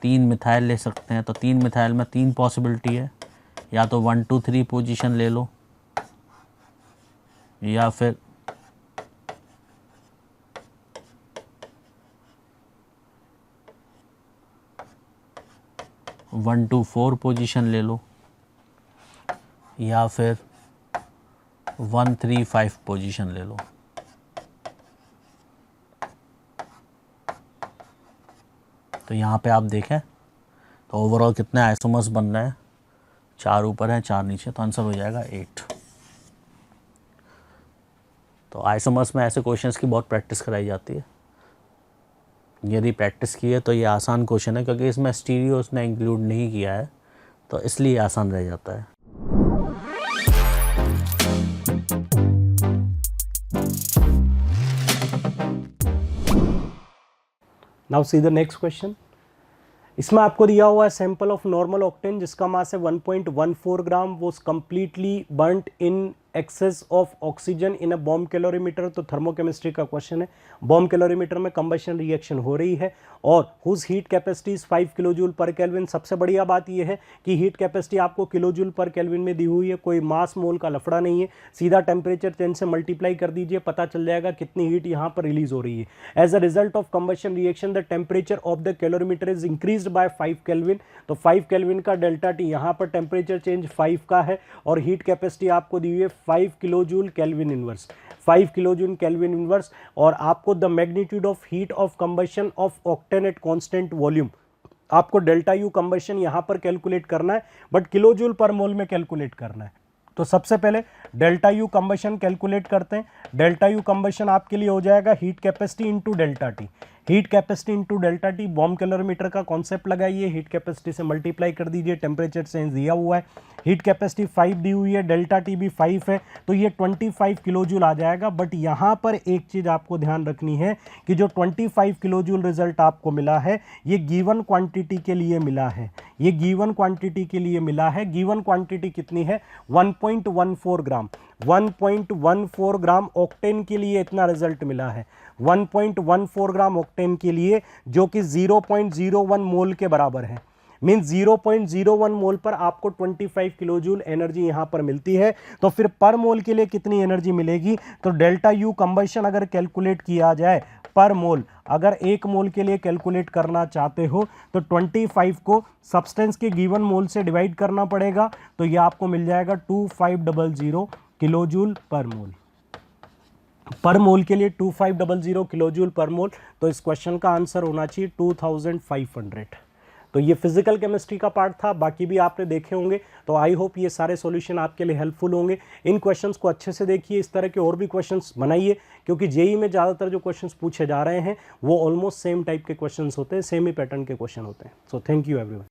3 मिथाइल ले सकते हैं। तो 3 मिथाइल में 3 पॉसिबिलिटी है, या तो 1 2 3 पोजीशन ले लो, या फिर 1 2 4 पोजीशन ले लो, या फिर 1 3 5 पोजीशन ले लो। तो यहाँ पे आप देखें तो ओवरऑल कितने आइसोमर्स बन रहे हैं, 4 ऊपर हैं 4 नीचे, तो आंसर हो जाएगा 8। तो आइसोमर्स में ऐसे क्वेश्चंस की बहुत प्रैक्टिस कराई जाती है। यदि प्रैक्टिस की है तो ये आसान क्वेश्चन है, क्योंकि इसमें स्टीरियो उसने इंक्लूड नहीं किया है, तो इसलिए आसान रह जाता है। Now see the next question. इसमें आपको दिया हुआ है सैंपल ऑफ नॉर्मल ऑक्टेन जिसका मास है 1.14 ग्राम, वो completely burnt in excess of oxygen in a bomb calorimeter. तो थर्मोकेमिस्ट्री का क्वेश्चन है। बॉम्ब कैलोरीमीटर में कंबशन रिएक्शन हो रही है और whose heat capacity is 5 kilojoule per kelvin. सबसे बढ़िया बात यह है कि हीट कैपेसिटी आपको किलोजूल पर केल्विन में दी हुई है, कोई मास मोल का लफड़ा नहीं है। सीधा टेम्परेचर 10 से मल्टीप्लाई कर दीजिए, पता चल जाएगा कितनी हीट यहाँ पर रिलीज हो रही है। As a result of combustion reaction the temperature of the calorimeter is increased by 5 kelvin. तो 5 केल्विन का डेल्टा टी, यहाँ पर टेम्परेचर चेंज 5 का है और हीट कैपेसिटी आपको दी हुई है 5 kilojoule kelvin inverse, 5 kilojoule kelvin inverse. और आपको the magnitude of heat of combustion of octane at constant volume, आपको डेल्टा यू कंबशन यहां पर कैलकुलेट करना है, बट किलोजूल पर मोल में कैलकुलेट करना है। तो सबसे पहले डेल्टा यू कंबशन कैलकुलेट करते हैं। डेल्टा यू कंबशन आपके लिए हो जाएगा heat capacity into delta T. Heat capacity into delta T, bomb calorimeter का कॉन्सेप्ट लगाइए, हीट कैपेसिटी से मल्टीप्लाई कर दीजिए, टेम्परेचर चेंज दिया हुआ है, हीट कैपेसिटी 5 दी हुई है, डेल्टा टी भी 5 है, तो ये 25 किलोजूल आ जाएगा। बट यहाँ पर एक चीज़ आपको ध्यान रखनी है कि जो 25 किलोजूल रिजल्ट आपको मिला है ये गिवन क्वांटिटी के लिए मिला है, ये गिवन क्वांटिटी के लिए मिला है। गिवन क्वांटिटी कितनी है? 1.14 ग्राम। 1.14 ग्राम ऑक्टेन के लिए इतना रिजल्ट मिला है, 1.14 ग्राम ऑक्टेन के लिए, जो कि 0.01 मोल के बराबर है। मीन्स 0.01 मोल पर आपको 25 किलोजूल एनर्जी यहां पर मिलती है। तो फिर पर मोल के लिए कितनी एनर्जी मिलेगी? तो डेल्टा यू कंबशन अगर कैलकुलेट किया जाए पर मोल, अगर 1 मोल के लिए कैलकुलेट करना चाहते हो तो 25 को सब्सटेंस के गिवन मोल से डिवाइड करना पड़ेगा, तो ये आपको मिल जाएगा 2500 किलोजूल पर मोल। पर मोल के लिए 2500 किलोजूल पर मोल। तो इस क्वेश्चन का आंसर होना चाहिए 2500। तो ये फिजिकल केमिस्ट्री का पार्ट था, बाकी भी आपने देखे होंगे। तो आई होप ये सारे सॉल्यूशन आपके लिए हेल्पफुल होंगे। इन क्वेश्चंस को अच्छे से देखिए, इस तरह के और भी क्वेश्चंस बनाइए, क्योंकि जेई में ज़्यादातर जो क्वेश्चंस पूछे जा रहे हैं वो ऑलमोस्ट सेम टाइप के क्वेश्चंस होते हैं, सेम ही पैटर्न के क्वेश्चन होते हैं। So thank you everyone.